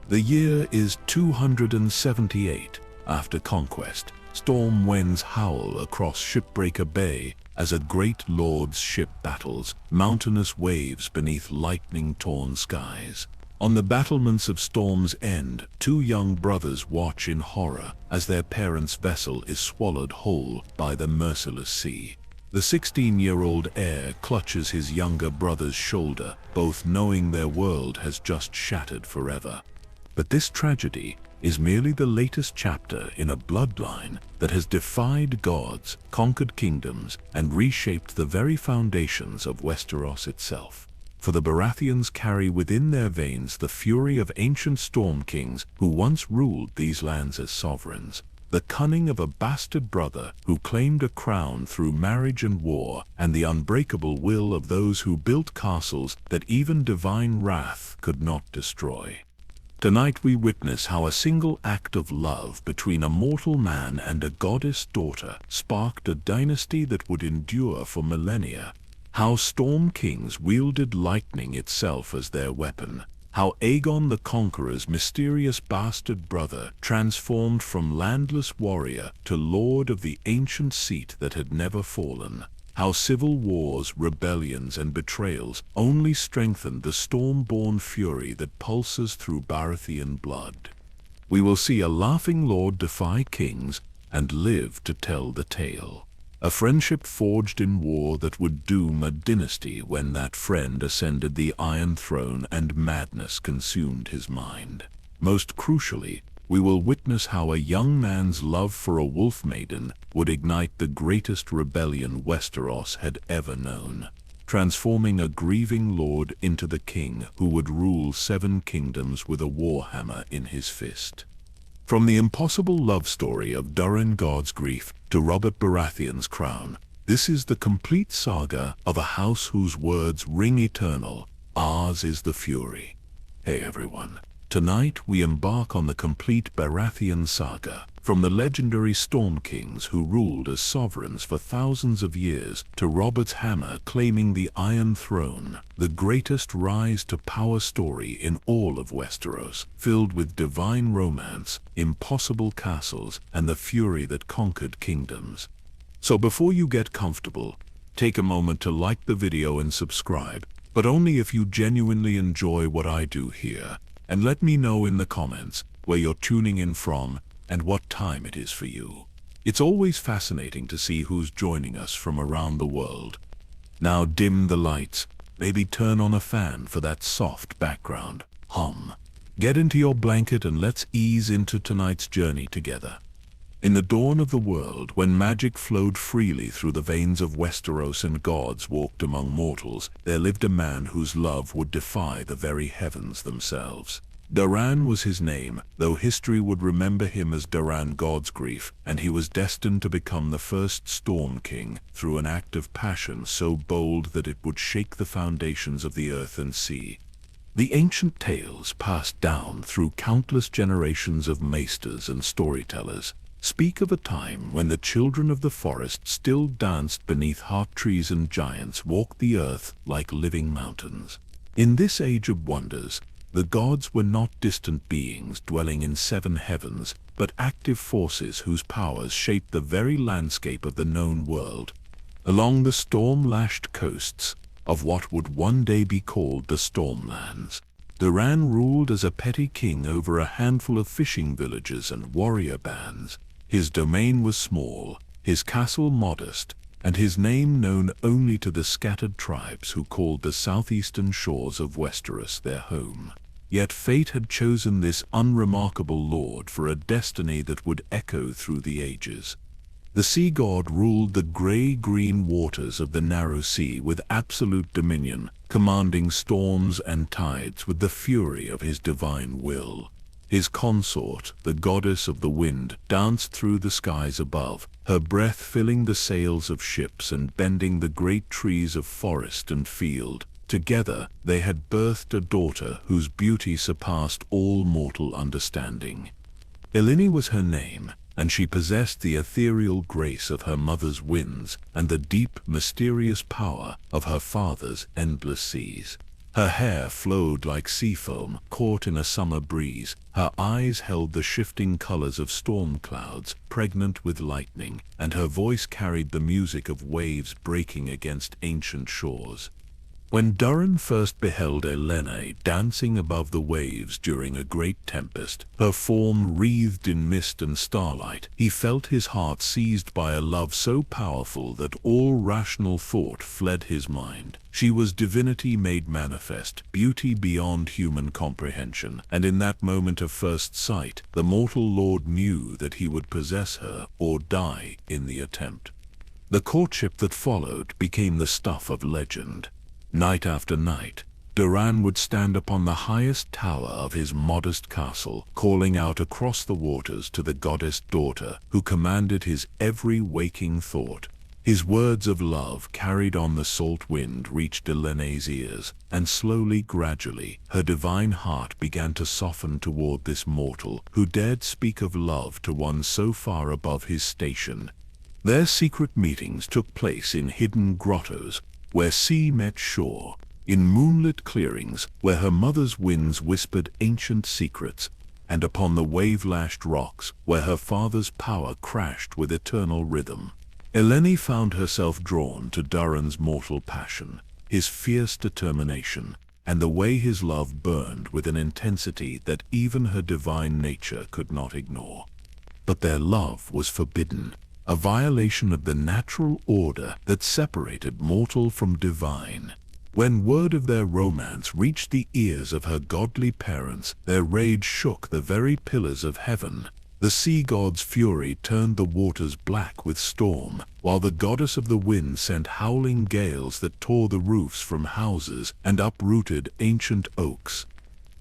The year is 278 after conquest. Storm winds howl across Shipbreaker Bay as a great lord's ship battles mountainous waves beneath lightning-torn skies. On the battlements of Storm's End, two young brothers watch in horror as their parents' vessel is swallowed whole by the merciless sea. The 16-year-old heir clutches his younger brother's shoulder, both knowing their world has just shattered forever. But this tragedy is merely the latest chapter in a bloodline that has defied gods, conquered kingdoms, and reshaped the very foundations of Westeros itself. For the Baratheons carry within their veins the fury of ancient storm kings who once ruled these lands as sovereigns, the cunning of a bastard brother who claimed a crown through marriage and war, and the unbreakable will of those who built castles that even divine wrath could not destroy. Tonight we witness how a single act of love between a mortal man and a goddess daughter sparked a dynasty that would endure for millennia. How Storm Kings wielded lightning itself as their weapon. How Aegon the Conqueror's mysterious bastard brother transformed from landless warrior to lord of the ancient seat that had never fallen. How civil wars, rebellions, and betrayals only strengthened the storm-born fury that pulses through Baratheon blood. We will see a laughing lord defy kings and live to tell the tale. A friendship forged in war that would doom a dynasty when that friend ascended the Iron Throne and madness consumed his mind. Most crucially, we will witness how a young man's love for a wolf maiden would ignite the greatest rebellion Westeros had ever known, transforming a grieving lord into the king who would rule 7 kingdoms with a warhammer in his fist. From the impossible love story of Durran Godsgrief to Robert Baratheon's crown, this is the complete saga of a house whose words ring eternal. Ours is the fury. Hey everyone. Tonight we embark on the complete Baratheon saga, from the legendary Storm Kings who ruled as sovereigns for thousands of years to Robert's hammer claiming the Iron Throne, the greatest rise to power story in all of Westeros, filled with divine romance, impossible castles, and the fury that conquered kingdoms. So before you get comfortable, take a moment to like the video and subscribe, but only if you genuinely enjoy what I do here. And let me know in the comments where you're tuning in from and what time it is for you. It's always fascinating to see who's joining us from around the world. Now dim the lights, maybe turn on a fan for that soft background hum. Get into your blanket and let's ease into tonight's journey together. In the dawn of the world, when magic flowed freely through the veins of Westeros and gods walked among mortals, there lived a man whose love would defy the very heavens themselves. Durran was his name, though history would remember him as Durran Godsgrief, and he was destined to become the first Storm King through an act of passion so bold that it would shake the foundations of the earth and sea. The ancient tales passed down through countless generations of maesters and storytellers speak of a time when the children of the forest still danced beneath heart trees and giants walked the earth like living mountains. In this age of wonders, the gods were not distant beings dwelling in 7 heavens, but active forces whose powers shaped the very landscape of the known world. Along the storm-lashed coasts of what would one day be called the Stormlands, Durran ruled as a petty king over a handful of fishing villages and warrior bands. His domain was small, his castle modest, and his name known only to the scattered tribes who called the southeastern shores of Westeros their home. Yet fate had chosen this unremarkable lord for a destiny that would echo through the ages. The sea god ruled the gray-green waters of the narrow sea with absolute dominion, commanding storms and tides with the fury of his divine will. His consort, the goddess of the wind, danced through the skies above, her breath filling the sails of ships and bending the great trees of forest and field. Together, they had birthed a daughter whose beauty surpassed all mortal understanding. Eleni was her name, and she possessed the ethereal grace of her mother's winds and the deep, mysterious power of her father's endless seas. Her hair flowed like sea foam caught in a summer breeze. Her eyes held the shifting colors of storm clouds, pregnant with lightning, and her voice carried the music of waves breaking against ancient shores. When Durran first beheld Elene dancing above the waves during a great tempest, her form wreathed in mist and starlight, he felt his heart seized by a love so powerful that all rational thought fled his mind. She was divinity made manifest, beauty beyond human comprehension, and in that moment of first sight, the mortal lord knew that he would possess her or die in the attempt. The courtship that followed became the stuff of legend. Night after night, Durran would stand upon the highest tower of his modest castle, calling out across the waters to the goddess daughter who commanded his every waking thought. His words of love carried on the salt wind reached Elene's ears, and slowly, gradually, her divine heart began to soften toward this mortal who dared speak of love to one so far above his station. Their secret meetings took place in hidden grottos, where sea met shore, in moonlit clearings where her mother's winds whispered ancient secrets, and upon the wave-lashed rocks where her father's power crashed with eternal rhythm. Elene found herself drawn to Durran's mortal passion, his fierce determination, and the way his love burned with an intensity that even her divine nature could not ignore. But their love was forbidden, a violation of the natural order that separated mortal from divine. When word of their romance reached the ears of her godly parents, their rage shook the very pillars of heaven. The sea god's fury turned the waters black with storm, while the goddess of the wind sent howling gales that tore the roofs from houses and uprooted ancient oaks.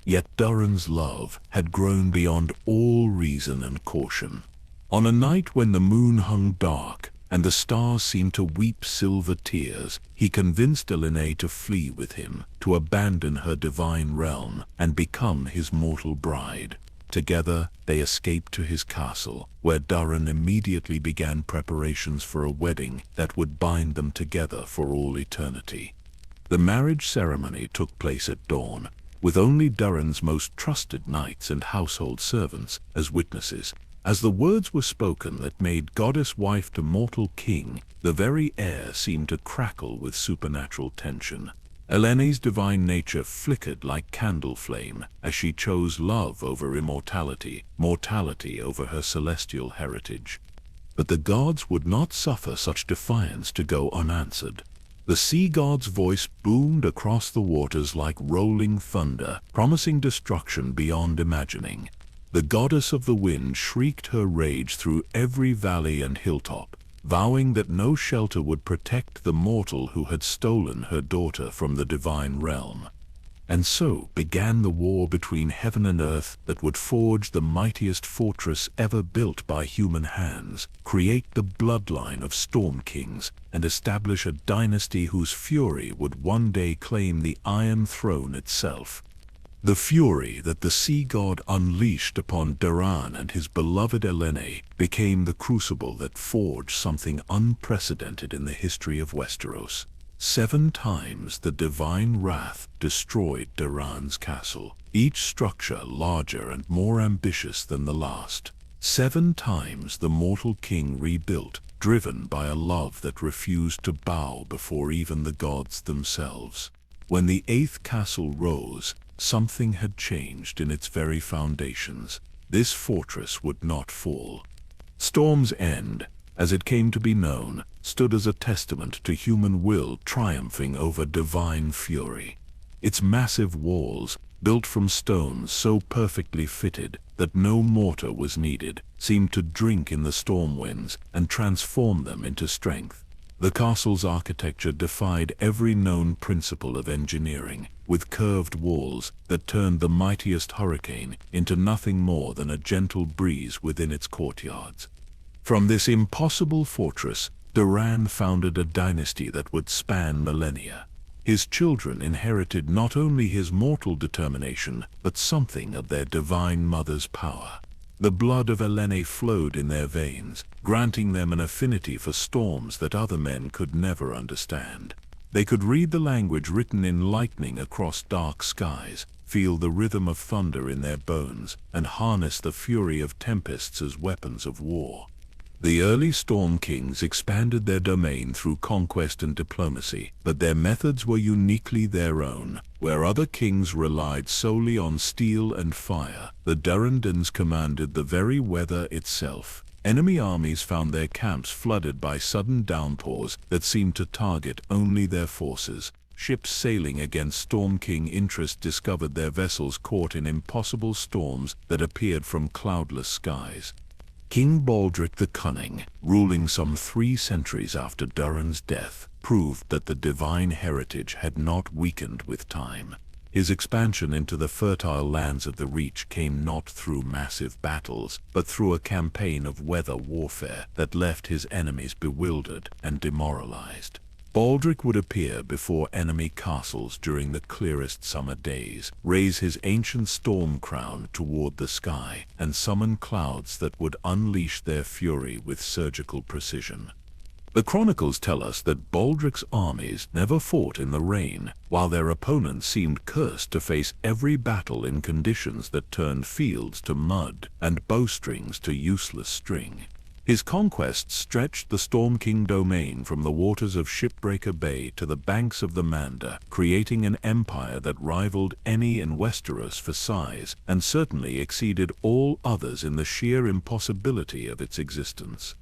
Yet Durran's love had grown beyond all reason and caution. On a night when the moon hung dark and the stars seemed to weep silver tears, he convinced Elene to flee with him, to abandon her divine realm and become his mortal bride. Together, they escaped to his castle, where Durran immediately began preparations for a wedding that would bind them together for all eternity. The marriage ceremony took place at dawn, with only Durran's most trusted knights and household servants as witnesses. As the words were spoken that made goddess wife to mortal king, the very air seemed to crackle with supernatural tension. Elene's divine nature flickered like candle flame as she chose love over immortality, mortality over her celestial heritage. But the gods would not suffer such defiance to go unanswered. The sea god's voice boomed across the waters like rolling thunder, promising destruction beyond imagining. The goddess of the wind shrieked her rage through every valley and hilltop, vowing that no shelter would protect the mortal who had stolen her daughter from the divine realm. And so began the war between heaven and earth that would forge the mightiest fortress ever built by human hands, create the bloodline of storm kings, and establish a dynasty whose fury would one day claim the Iron Throne itself. The fury that the sea god unleashed upon Durran and his beloved Elene became the crucible that forged something unprecedented in the history of Westeros. 7 times the divine wrath destroyed Durran's castle, each structure larger and more ambitious than the last. 7 times the mortal king rebuilt, driven by a love that refused to bow before even the gods themselves. When the 8th castle rose, something had changed in its very foundations. This fortress would not fall. Storm's End, as it came to be known, stood as a testament to human will triumphing over divine fury. Its massive walls, built from stones so perfectly fitted that no mortar was needed, seemed to drink in the storm winds and transform them into strength. The castle's architecture defied every known principle of engineering, with curved walls that turned the mightiest hurricane into nothing more than a gentle breeze within its courtyards. From this impossible fortress, Durran founded a dynasty that would span millennia. His children inherited not only his mortal determination, but something of their divine mother's power. The blood of Elene flowed in their veins, granting them an affinity for storms that other men could never understand. They could read the language written in lightning across dark skies, feel the rhythm of thunder in their bones, and harness the fury of tempests as weapons of war. The early Storm Kings expanded their domain through conquest and diplomacy, but their methods were uniquely their own. Where other kings relied solely on steel and fire, the Durrandons commanded the very weather itself. Enemy armies found their camps flooded by sudden downpours that seemed to target only their forces. Ships sailing against Storm King interests discovered their vessels caught in impossible storms that appeared from cloudless skies. King Baldric the Cunning, ruling some 3 centuries after Durran's death, proved that the divine heritage had not weakened with time. His expansion into the fertile lands of the Reach came not through massive battles, but through a campaign of weather warfare that left his enemies bewildered and demoralized. Baldric would appear before enemy castles during the clearest summer days, raise his ancient storm crown toward the sky, and summon clouds that would unleash their fury with surgical precision. The chronicles tell us that Baldric's armies never fought in the rain, while their opponents seemed cursed to face every battle in conditions that turned fields to mud and bowstrings to useless string. His conquests stretched the Storm King domain from the waters of Shipbreaker Bay to the banks of the Manda, creating an empire that rivaled any in Westeros for size and certainly exceeded all others in the sheer impossibility of its existence.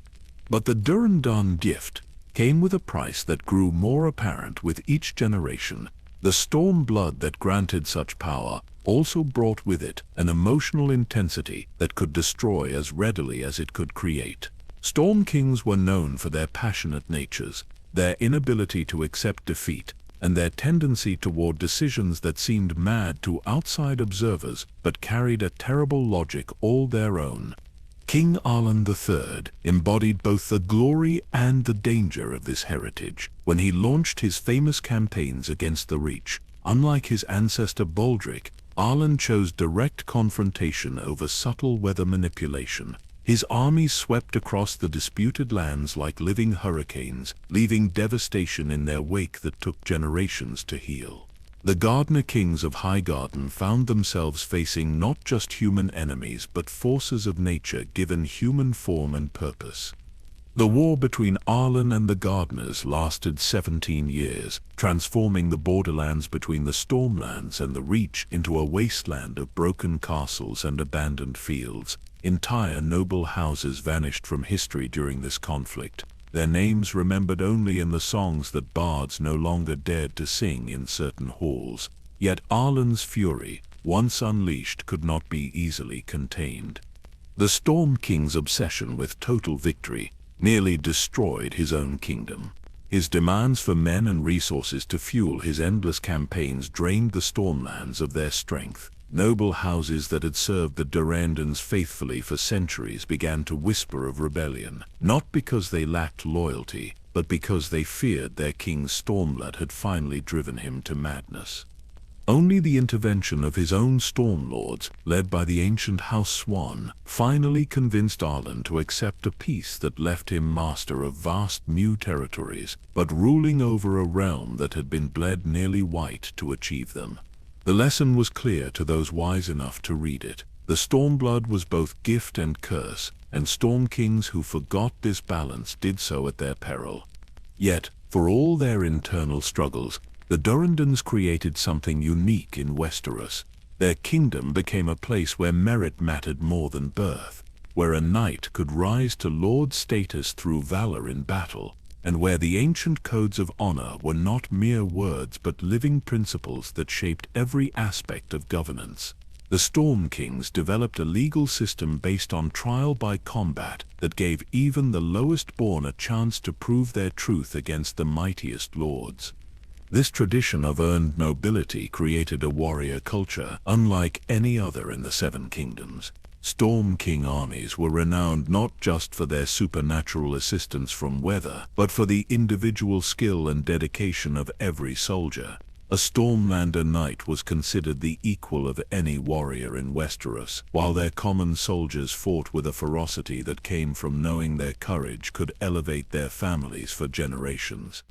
But the Durran gift came with a price that grew more apparent with each generation. The storm blood that granted such power also brought with it an emotional intensity that could destroy as readily as it could create. Storm Kings were known for their passionate natures, their inability to accept defeat, and their tendency toward decisions that seemed mad to outside observers but carried a terrible logic all their own. King Arlan III embodied both the glory and the danger of this heritage when he launched his famous campaigns against the Reach. Unlike his ancestor Baldric, Arlan chose direct confrontation over subtle weather manipulation. His armies swept across the disputed lands like living hurricanes, leaving devastation in their wake that took generations to heal. The Gardener Kings of Highgarden found themselves facing not just human enemies but forces of nature given human form and purpose. The war between Arlan and the Gardeners lasted 17 years, transforming the borderlands between the Stormlands and the Reach into a wasteland of broken castles and abandoned fields. Entire noble houses vanished from history during this conflict, their names remembered only in the songs that bards no longer dared to sing in certain halls. Yet Arlan's fury, once unleashed, could not be easily contained. The Storm King's obsession with total victory nearly destroyed his own kingdom. His demands for men and resources to fuel his endless campaigns drained the Stormlands of their strength. Noble houses that had served the Durrandons faithfully for centuries began to whisper of rebellion, not because they lacked loyalty, but because they feared their king's stormblood had finally driven him to madness. Only the intervention of his own Stormlords, led by the ancient House Swan, finally convinced Arlan to accept a peace that left him master of vast new territories, but ruling over a realm that had been bled nearly white to achieve them. The lesson was clear to those wise enough to read it. The Stormblood was both gift and curse, and Storm Kings who forgot this balance did so at their peril. Yet, for all their internal struggles, the Durrandons created something unique in Westeros. Their kingdom became a place where merit mattered more than birth, where a knight could rise to lord status through valor in battle, and where the ancient codes of honor were not mere words but living principles that shaped every aspect of governance. The Storm Kings developed a legal system based on trial by combat that gave even the lowest born a chance to prove their truth against the mightiest lords. This tradition of earned nobility created a warrior culture unlike any other in the Seven Kingdoms. Storm King armies were renowned not just for their supernatural assistance from weather, but for the individual skill and dedication of every soldier. A Stormlander knight was considered the equal of any warrior in Westeros, while their common soldiers fought with a ferocity that came from knowing their courage could elevate their families for generations.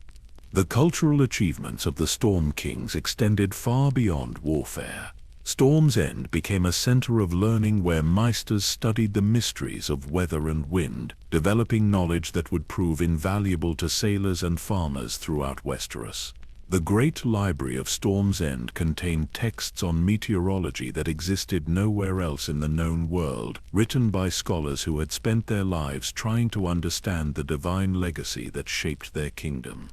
The cultural achievements of the Storm Kings extended far beyond warfare. Storm's End became a center of learning where maesters studied the mysteries of weather and wind, developing knowledge that would prove invaluable to sailors and farmers throughout Westeros. The great library of Storm's End contained texts on meteorology that existed nowhere else in the known world, written by scholars who had spent their lives trying to understand the divine legacy that shaped their kingdom.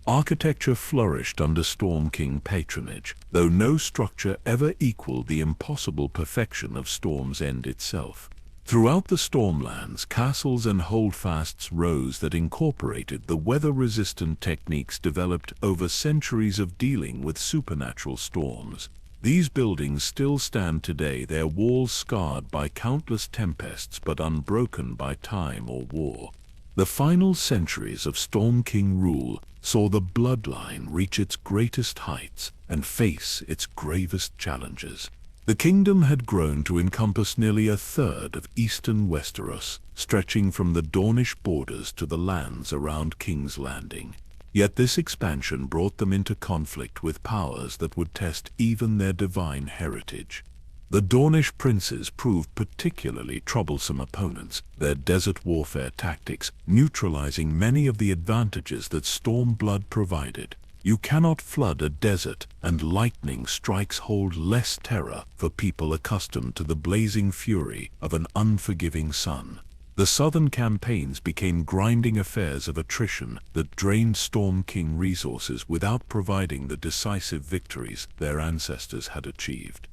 Architecture flourished under Storm King patronage, though no structure ever equaled the impossible perfection of Storm's End itself. Throughout the Stormlands, castles and holdfasts rose that incorporated the weather-resistant techniques developed over centuries of dealing with supernatural storms. These buildings still stand today, their walls scarred by countless tempests but unbroken by time or war. The final centuries of Storm King rule saw the bloodline reach its greatest heights and face its gravest challenges. The kingdom had grown to encompass nearly a third of eastern Westeros, stretching from the Dornish borders to the lands around King's Landing. Yet this expansion brought them into conflict with powers that would test even their divine heritage. The Dornish princes proved particularly troublesome opponents, their desert warfare tactics neutralizing many of the advantages that Stormblood provided. You cannot flood a desert, and lightning strikes hold less terror for people accustomed to the blazing fury of an unforgiving sun. The southern campaigns became grinding affairs of attrition that drained Storm King resources without providing the decisive victories their ancestors had achieved.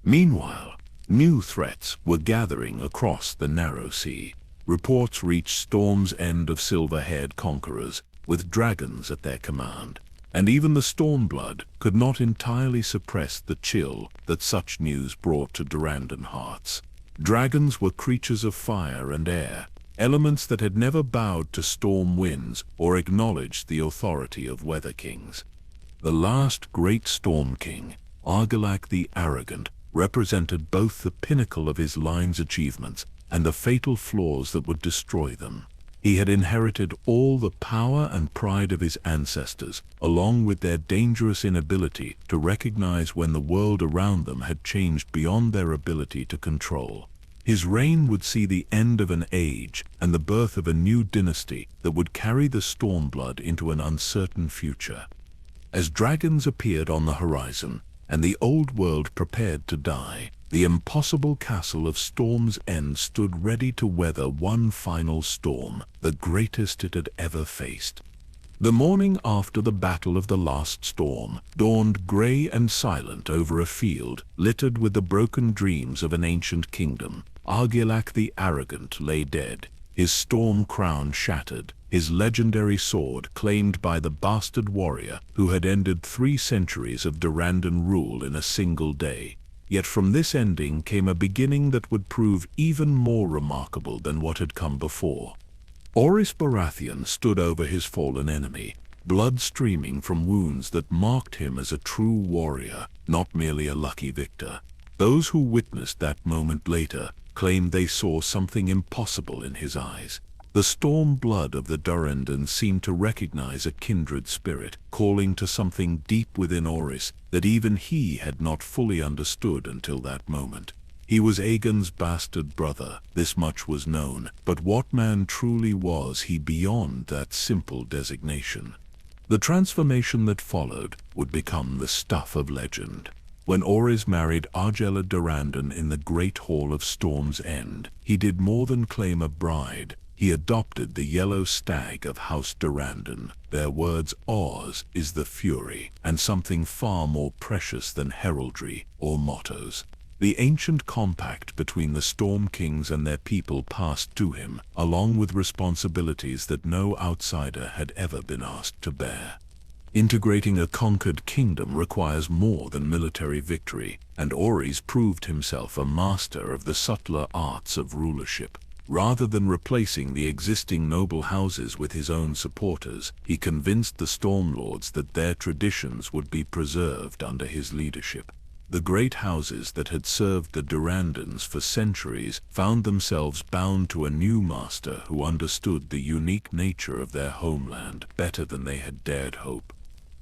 Meanwhile, new threats were gathering across the Narrow Sea. Reports reached Storm's End of silver-haired conquerors, with dragons at their command. And even the Stormblood could not entirely suppress the chill that such news brought to Durran hearts. Dragons were creatures of fire and air, elements that had never bowed to storm winds or acknowledged the authority of weather kings. The last great Storm King, Argilac the Arrogant, represented both the pinnacle of his line's achievements and the fatal flaws that would destroy them. He had inherited all the power and pride of his ancestors, along with their dangerous inability to recognize when the world around them had changed beyond their ability to control. His reign would see the end of an age and the birth of a new dynasty that would carry the Stormblood into an uncertain future. As dragons appeared on the horizon, and the old world prepared to die, the impossible castle of Storm's End stood ready to weather one final storm, the greatest it had ever faced. The morning after the Battle of the Last Storm dawned gray and silent over a field littered with the broken dreams of an ancient kingdom. Argilac the Arrogant lay dead, his storm crown shattered, his legendary sword claimed by the bastard warrior who had ended 3 centuries of Durran rule in a single day. Yet from this ending came a beginning that would prove even more remarkable than what had come before. House Baratheon stood over his fallen enemy, blood streaming from wounds that marked him as a true warrior, not merely a lucky victor. Those who witnessed that moment later claimed they saw something impossible in his eyes. The storm blood of the Durran seemed to recognize a kindred spirit, calling to something deep within House that even he had not fully understood until that moment. He was Aegon's bastard brother, this much was known, but what man truly was he beyond that simple designation? The transformation that followed would become the stuff of legend. When House married Argella Durran in the Great Hall of Storm's End, he did more than claim a bride. He adopted the yellow stag of House Durran. Their words, ours is the fury, and something far more precious than heraldry or mottos. The ancient compact between the Storm Kings and their people passed to him, along with responsibilities that no outsider had ever been asked to bear. Integrating a conquered kingdom requires more than military victory, and House proved himself a master of the subtler arts of rulership. Rather than replacing the existing noble houses with his own supporters, he convinced the Stormlords that their traditions would be preserved under his leadership. The great houses that had served the Durrandons for centuries found themselves bound to a new master who understood the unique nature of their homeland better than they had dared hope.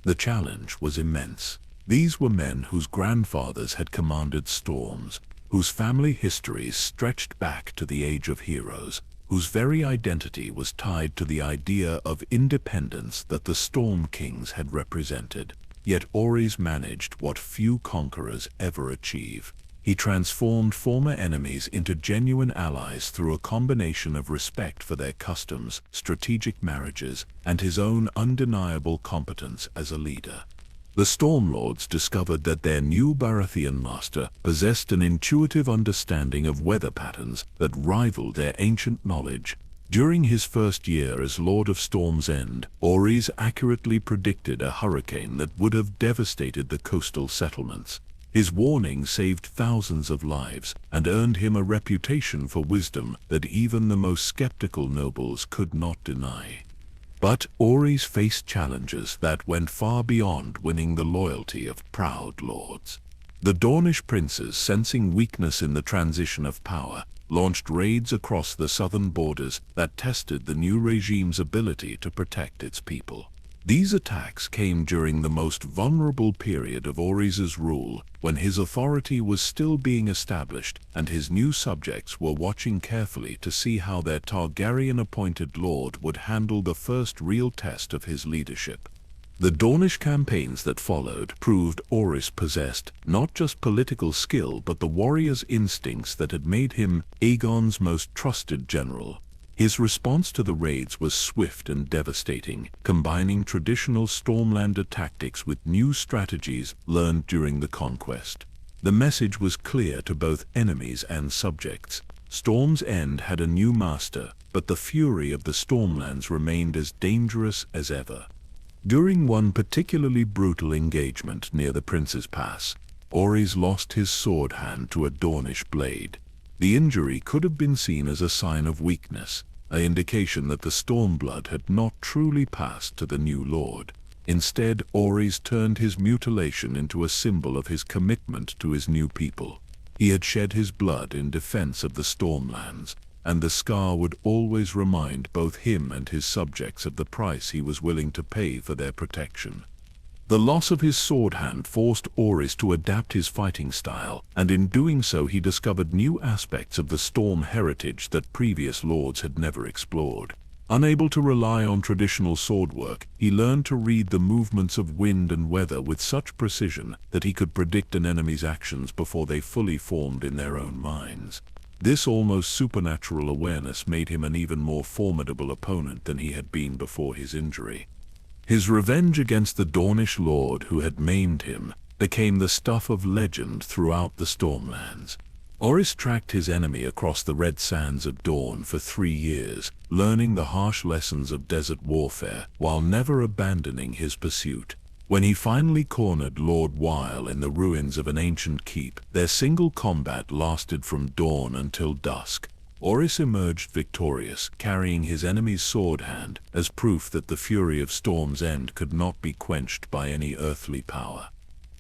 The challenge was immense. These were men whose grandfathers had commanded storms, whose family histories stretched back to the Age of Heroes, whose very identity was tied to the idea of independence that the Storm Kings had represented. Yet Orys managed what few conquerors ever achieve. He transformed former enemies into genuine allies through a combination of respect for their customs, strategic marriages, and his own undeniable competence as a leader. The Stormlords discovered that their new Baratheon master possessed an intuitive understanding of weather patterns that rivaled their ancient knowledge. During his first year as Lord of Storm's End, Orys accurately predicted a hurricane that would have devastated the coastal settlements. His warning saved thousands of lives and earned him a reputation for wisdom that even the most skeptical nobles could not deny. But Orys faced challenges that went far beyond winning the loyalty of proud lords. The Dornish princes, sensing weakness in the transition of power, launched raids across the southern borders that tested the new regime's ability to protect its people. These attacks came during the most vulnerable period of Orys' rule, when his authority was still being established and his new subjects were watching carefully to see how their Targaryen-appointed lord would handle the first real test of his leadership. The Dornish campaigns that followed proved Orys possessed not just political skill but the warrior's instincts that had made him Aegon's most trusted general. His response to the raids was swift and devastating, combining traditional Stormlander tactics with new strategies learned during the conquest. The message was clear to both enemies and subjects. Storm's End had a new master, but the fury of the Stormlands remained as dangerous as ever. During one particularly brutal engagement near the Prince's Pass, Orys lost his sword hand to a Dornish blade. The injury could have been seen as a sign of weakness, an indication that the Stormblood had not truly passed to the new lord. Instead, Orys turned his mutilation into a symbol of his commitment to his new people. He had shed his blood in defense of the Stormlands, and the scar would always remind both him and his subjects of the price he was willing to pay for their protection. The loss of his sword hand forced Orys to adapt his fighting style, and in doing so he discovered new aspects of the Storm heritage that previous lords had never explored. Unable to rely on traditional swordwork, he learned to read the movements of wind and weather with such precision that he could predict an enemy's actions before they fully formed in their own minds. This almost supernatural awareness made him an even more formidable opponent than he had been before his injury. His revenge against the Dornish lord who had maimed him became the stuff of legend throughout the Stormlands. Orys tracked his enemy across the red sands of Dorne for 3 years, learning the harsh lessons of desert warfare while never abandoning his pursuit. When he finally cornered Lord Weil in the ruins of an ancient keep, their single combat lasted from dawn until dusk. Orys emerged victorious, carrying his enemy's sword hand as proof that the fury of Storm's End could not be quenched by any earthly power.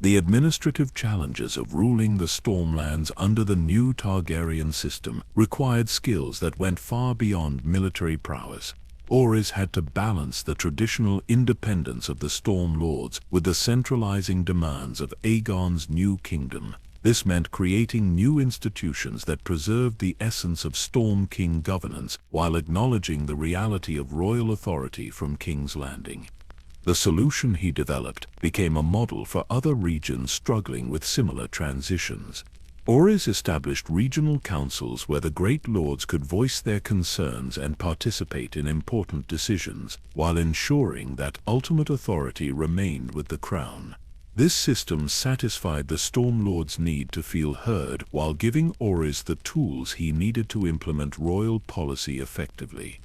The administrative challenges of ruling the Stormlands under the new Targaryen system required skills that went far beyond military prowess. Orys had to balance the traditional independence of the Storm Lords with the centralizing demands of Aegon's new kingdom. This meant creating new institutions that preserved the essence of Storm King governance while acknowledging the reality of royal authority from King's Landing. The solution he developed became a model for other regions struggling with similar transitions. Orys established regional councils where the great lords could voice their concerns and participate in important decisions, while ensuring that ultimate authority remained with the crown. This system satisfied the Stormlord's need to feel heard while giving Orys the tools he needed to implement royal policy effectively.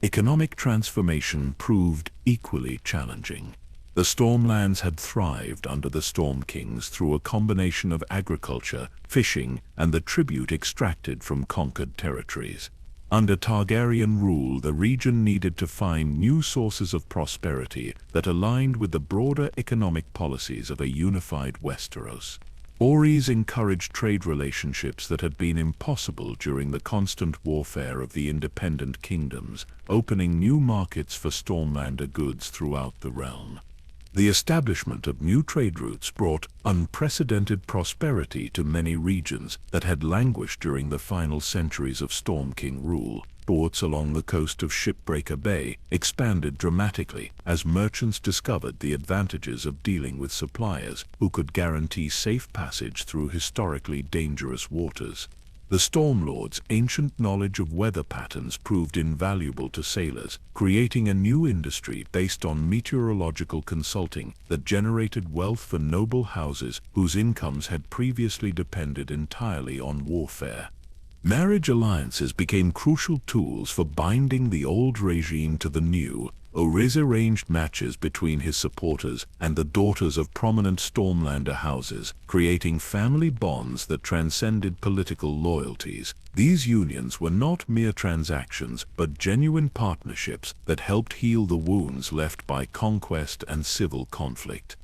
Economic transformation proved equally challenging. The Stormlands had thrived under the Storm Kings through a combination of agriculture, fishing, and the tribute extracted from conquered territories. Under Targaryen rule, the region needed to find new sources of prosperity that aligned with the broader economic policies of a unified Westeros. Orys encouraged trade relationships that had been impossible during the constant warfare of the independent kingdoms, opening new markets for Stormlander goods throughout the realm. The establishment of new trade routes brought unprecedented prosperity to many regions that had languished during the final centuries of Storm King rule. Ports along the coast of Shipbreaker Bay expanded dramatically as merchants discovered the advantages of dealing with suppliers who could guarantee safe passage through historically dangerous waters. The Stormlord's ancient knowledge of weather patterns proved invaluable to sailors, creating a new industry based on meteorological consulting that generated wealth for noble houses whose incomes had previously depended entirely on warfare. Marriage alliances became crucial tools for binding the old regime to the new. Orys arranged matches between his supporters and the daughters of prominent Stormlander houses, creating family bonds that transcended political loyalties. These unions were not mere transactions, but genuine partnerships that helped heal the wounds left by conquest and civil conflict.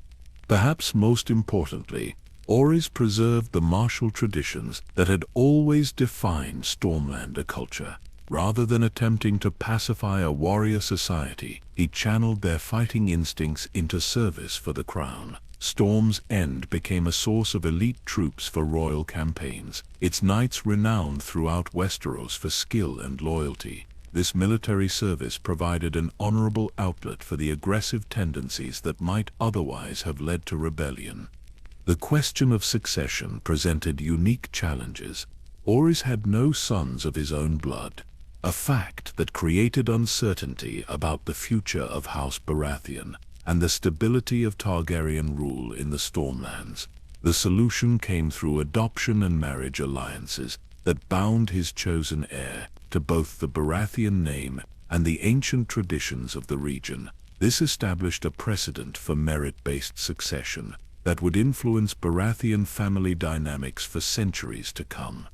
Perhaps most importantly, Orys preserved the martial traditions that had always defined Stormlander culture. Rather than attempting to pacify a warrior society, he channeled their fighting instincts into service for the crown. Storm's End became a source of elite troops for royal campaigns, its knights renowned throughout Westeros for skill and loyalty. This military service provided an honorable outlet for the aggressive tendencies that might otherwise have led to rebellion. The question of succession presented unique challenges. Orys had no sons of his own blood, a fact that created uncertainty about the future of House Baratheon and the stability of Targaryen rule in the Stormlands. The solution came through adoption and marriage alliances that bound his chosen heir to both the Baratheon name and the ancient traditions of the region. This established a precedent for merit-based succession that would influence Baratheon family dynamics for centuries to come.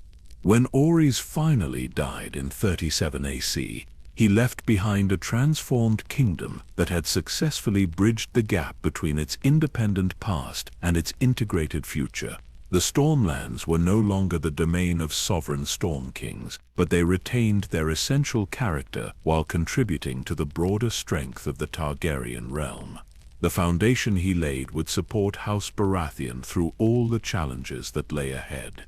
When Orys finally died in 37 AC, he left behind a transformed kingdom that had successfully bridged the gap between its independent past and its integrated future. The Stormlands were no longer the domain of sovereign Storm Kings, but they retained their essential character while contributing to the broader strength of the Targaryen realm. The foundation he laid would support House Baratheon through all the challenges that lay ahead.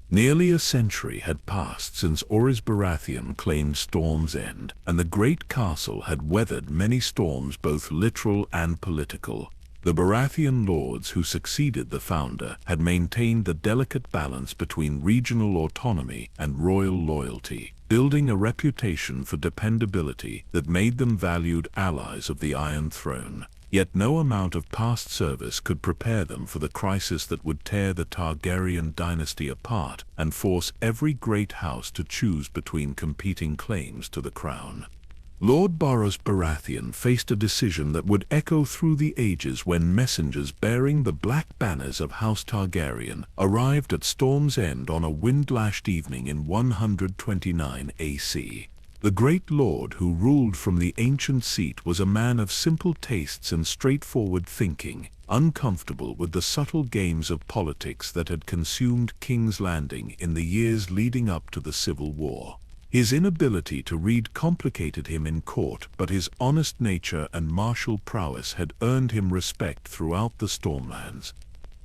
Nearly a century had passed since Orys Baratheon claimed Storm's End, and the great castle had weathered many storms, both literal and political. The Baratheon lords who succeeded the founder had maintained the delicate balance between regional autonomy and royal loyalty, building a reputation for dependability that made them valued allies of the Iron Throne. Yet no amount of past service could prepare them for the crisis that would tear the Targaryen dynasty apart and force every great house to choose between competing claims to the crown. Lord Boros Baratheon faced a decision that would echo through the ages when messengers bearing the black banners of House Targaryen arrived at Storm's End on a wind-lashed evening in 129 AC. The great lord who ruled from the ancient seat was a man of simple tastes and straightforward thinking, uncomfortable with the subtle games of politics that had consumed King's Landing in the years leading up to the Civil War. His inability to read complicated him in court, but his honest nature and martial prowess had earned him respect throughout the Stormlands.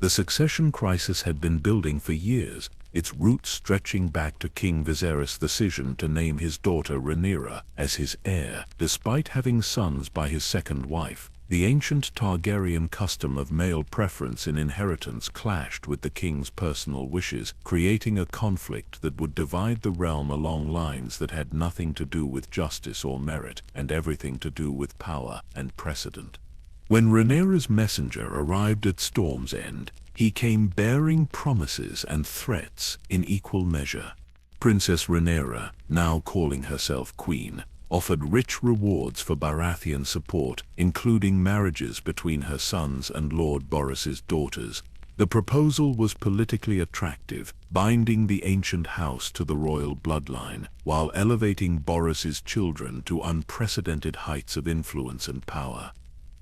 The succession crisis had been building for years, its roots stretching back to King Viserys' decision to name his daughter Rhaenyra as his heir. Despite having sons by his second wife, the ancient Targaryen custom of male preference in inheritance clashed with the king's personal wishes, creating a conflict that would divide the realm along lines that had nothing to do with justice or merit, and everything to do with power and precedent. When Rhaenyra's messenger arrived at Storm's End, he came bearing promises and threats in equal measure. Princess Rhaenyra, now calling herself queen, offered rich rewards for Baratheon support, including marriages between her sons and Lord Boros's daughters. The proposal was politically attractive, binding the ancient house to the royal bloodline, while elevating Boros's children to unprecedented heights of influence and power.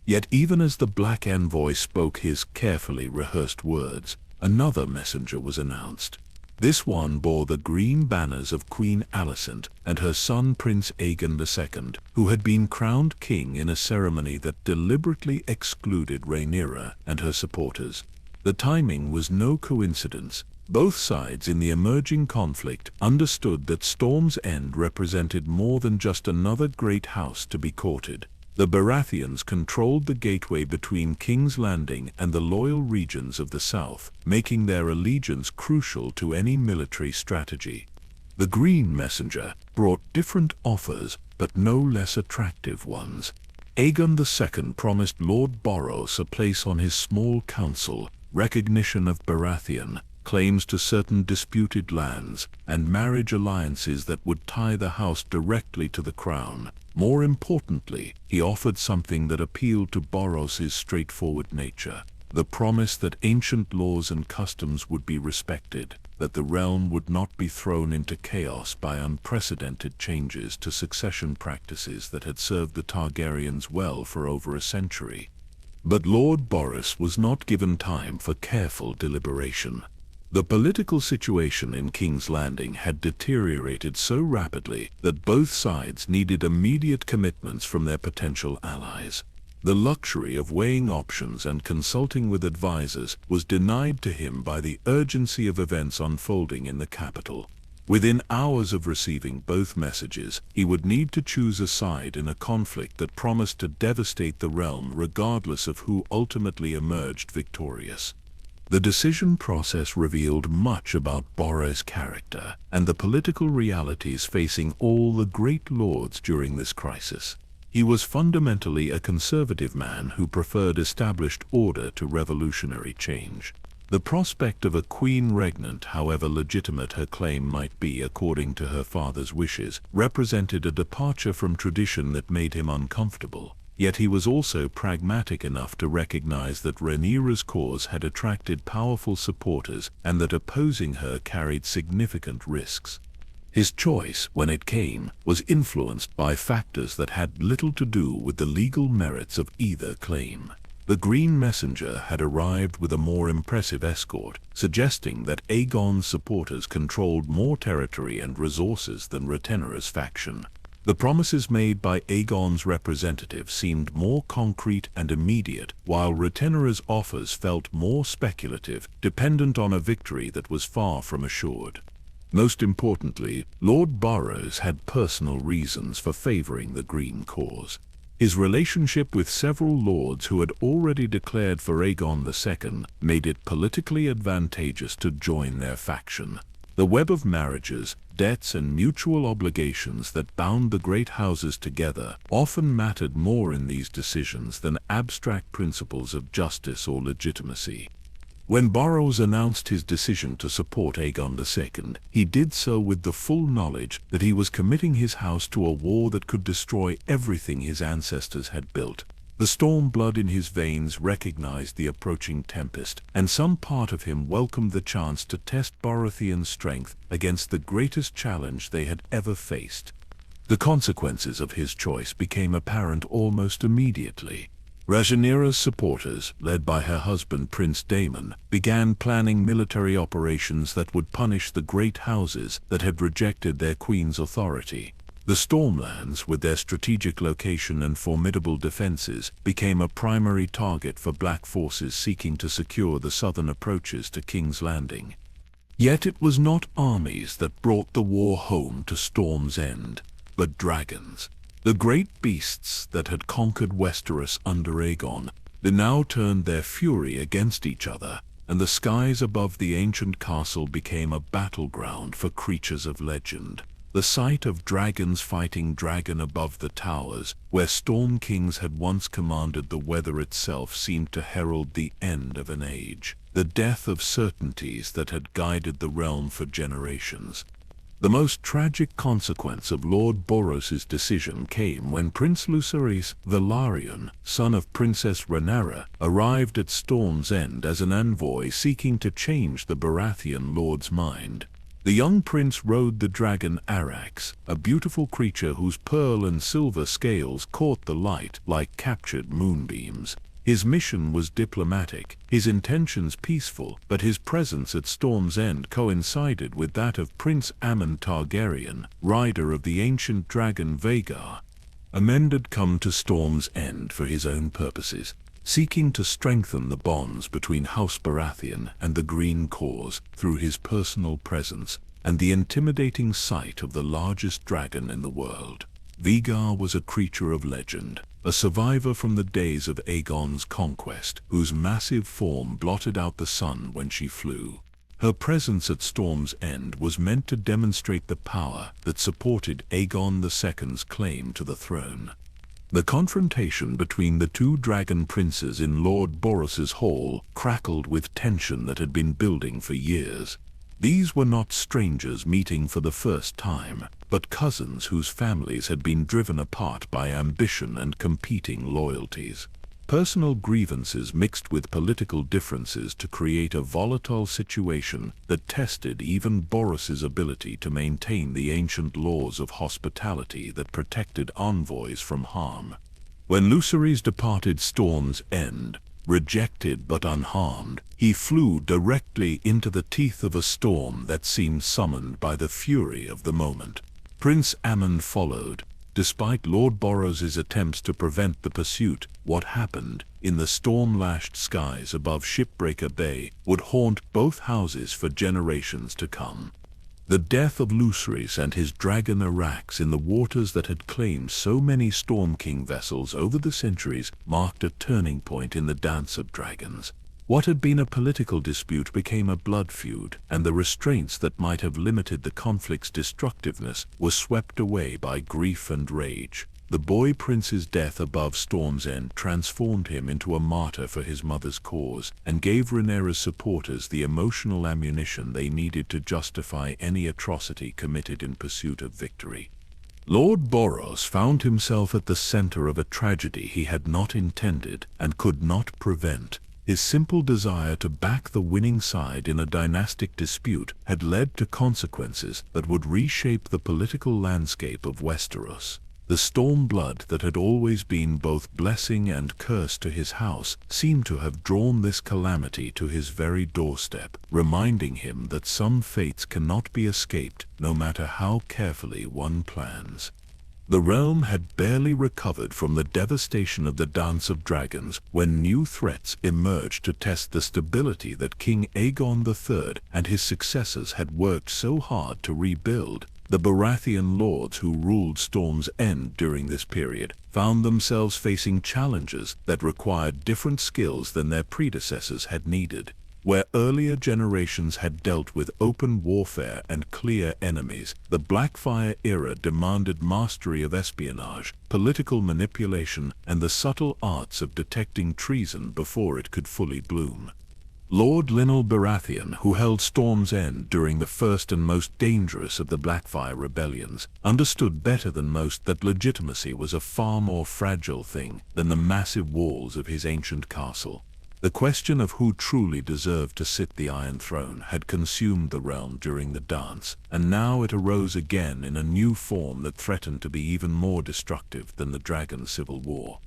Yet even as the Black Envoy spoke his carefully rehearsed words, another messenger was announced. This one bore the green banners of Queen Alicent and her son Prince Aegon II, who had been crowned king in a ceremony that deliberately excluded Rhaenyra and her supporters. The timing was no coincidence. Both sides in the emerging conflict understood that Storm's End represented more than just another great house to be courted. The Baratheons controlled the gateway between King's Landing and the loyal regions of the south, making their allegiance crucial to any military strategy. The Green Messenger brought different offers, but no less attractive ones. Aegon II promised Lord Borros a place on his small council, recognition of Baratheon, claims to certain disputed lands, and marriage alliances that would tie the house directly to the crown. More importantly, he offered something that appealed to Borros's straightforward nature: the promise that ancient laws and customs would be respected, that the realm would not be thrown into chaos by unprecedented changes to succession practices that had served the Targaryens well for over a century. But Lord Borros was not given time for careful deliberation. The political situation in King's Landing had deteriorated so rapidly that both sides needed immediate commitments from their potential allies. The luxury of weighing options and consulting with advisors was denied to him by the urgency of events unfolding in the capital. Within hours of receiving both messages, he would need to choose a side in a conflict that promised to devastate the realm regardless of who ultimately emerged victorious. The decision process revealed much about Borros' character and the political realities facing all the great lords during this crisis. He was fundamentally a conservative man who preferred established order to revolutionary change. The prospect of a queen regnant, however legitimate her claim might be according to her father's wishes, represented a departure from tradition that made him uncomfortable. Yet he was also pragmatic enough to recognize that Rhaenyra's cause had attracted powerful supporters and that opposing her carried significant risks. His choice, when it came, was influenced by factors that had little to do with the legal merits of either claim. The Green Messenger had arrived with a more impressive escort, suggesting that Aegon's supporters controlled more territory and resources than Rhaenyra's faction. The promises made by Aegon's representative seemed more concrete and immediate, while Rhaenyra's offers felt more speculative, dependent on a victory that was far from assured. Most importantly, Lord Borros had personal reasons for favoring the Green cause. His relationship with several lords who had already declared for Aegon II made it politically advantageous to join their faction. The web of marriages, debts, and mutual obligations that bound the great houses together often mattered more in these decisions than abstract principles of justice or legitimacy. When Borros announced his decision to support Aegon II, he did so with the full knowledge that he was committing his house to a war that could destroy everything his ancestors had built. The storm blood in his veins recognized the approaching tempest, and some part of him welcomed the chance to test Baratheon's strength against the greatest challenge they had ever faced. The consequences of his choice became apparent almost immediately. Rhaenyra's supporters, led by her husband Prince Daemon, began planning military operations that would punish the great houses that had rejected their queen's authority. The Stormlands, with their strategic location and formidable defenses, became a primary target for black forces seeking to secure the southern approaches to King's Landing. Yet it was not armies that brought the war home to Storm's End, but dragons. The great beasts that had conquered Westeros under Aegon, they now turned their fury against each other, and the skies above the ancient castle became a battleground for creatures of legend. The sight of dragons fighting dragon above the towers, where storm kings had once commanded the weather itself, seemed to herald the end of an age, the death of certainties that had guided the realm for generations. The most tragic consequence of Lord Borros's decision came when Prince Lucerys Velaryon, son of Princess Rhaenyra, arrived at Storm's End as an envoy seeking to change the Baratheon lord's mind. The young prince rode the dragon Arax, a beautiful creature whose pearl and silver scales caught the light like captured moonbeams. His mission was diplomatic, his intentions peaceful, but his presence at Storm's End coincided with that of Prince Aemon Targaryen, rider of the ancient dragon Vhagar. Aemon had come to Storm's End for his own purposes, seeking to strengthen the bonds between House Baratheon and the Green Cause through his personal presence and the intimidating sight of the largest dragon in the world. Vhagar was a creature of legend, a survivor from the days of Aegon's conquest, whose massive form blotted out the sun when she flew. Her presence at Storm's End was meant to demonstrate the power that supported Aegon II's claim to the throne. The confrontation between the two dragon princes in Lord Borros's hall crackled with tension that had been building for years. These were not strangers meeting for the first time, but cousins whose families had been driven apart by ambition and competing loyalties. Personal grievances mixed with political differences to create a volatile situation that tested even Borros's ability to maintain the ancient laws of hospitality that protected envoys from harm. When Lucerys departed Storm's End, rejected but unharmed, he flew directly into the teeth of a storm that seemed summoned by the fury of the moment. Prince Aemon followed. Despite Lord Borros's attempts to prevent the pursuit, what happened in the storm-lashed skies above Shipbreaker Bay would haunt both houses for generations to come. The death of Lucerys and his dragon Arax in the waters that had claimed so many Storm King vessels over the centuries marked a turning point in the Dance of Dragons. What had been a political dispute became a blood feud, and the restraints that might have limited the conflict's destructiveness were swept away by grief and rage. The boy prince's death above Storm's End transformed him into a martyr for his mother's cause, and gave Rhaenyra's supporters the emotional ammunition they needed to justify any atrocity committed in pursuit of victory. Lord Borros found himself at the center of a tragedy he had not intended and could not prevent. His simple desire to back the winning side in a dynastic dispute had led to consequences that would reshape the political landscape of Westeros. The storm blood that had always been both blessing and curse to his house seemed to have drawn this calamity to his very doorstep, reminding him that some fates cannot be escaped no matter how carefully one plans. The realm had barely recovered from the devastation of the Dance of Dragons when new threats emerged to test the stability that King Aegon III and his successors had worked so hard to rebuild. The Baratheon lords who ruled Storm's End during this period found themselves facing challenges that required different skills than their predecessors had needed. Where earlier generations had dealt with open warfare and clear enemies, the Blackfire era demanded mastery of espionage, political manipulation, and the subtle arts of detecting treason before it could fully bloom. Lord Lyonel Baratheon, who held Storm's End during the first and most dangerous of the Blackfire rebellions, understood better than most that legitimacy was a far more fragile thing than the massive walls of his ancient castle. The question of who truly deserved to sit the Iron Throne had consumed the realm during the dance, and now it arose again in a new form that threatened to be even more destructive than the Dragon Civil War.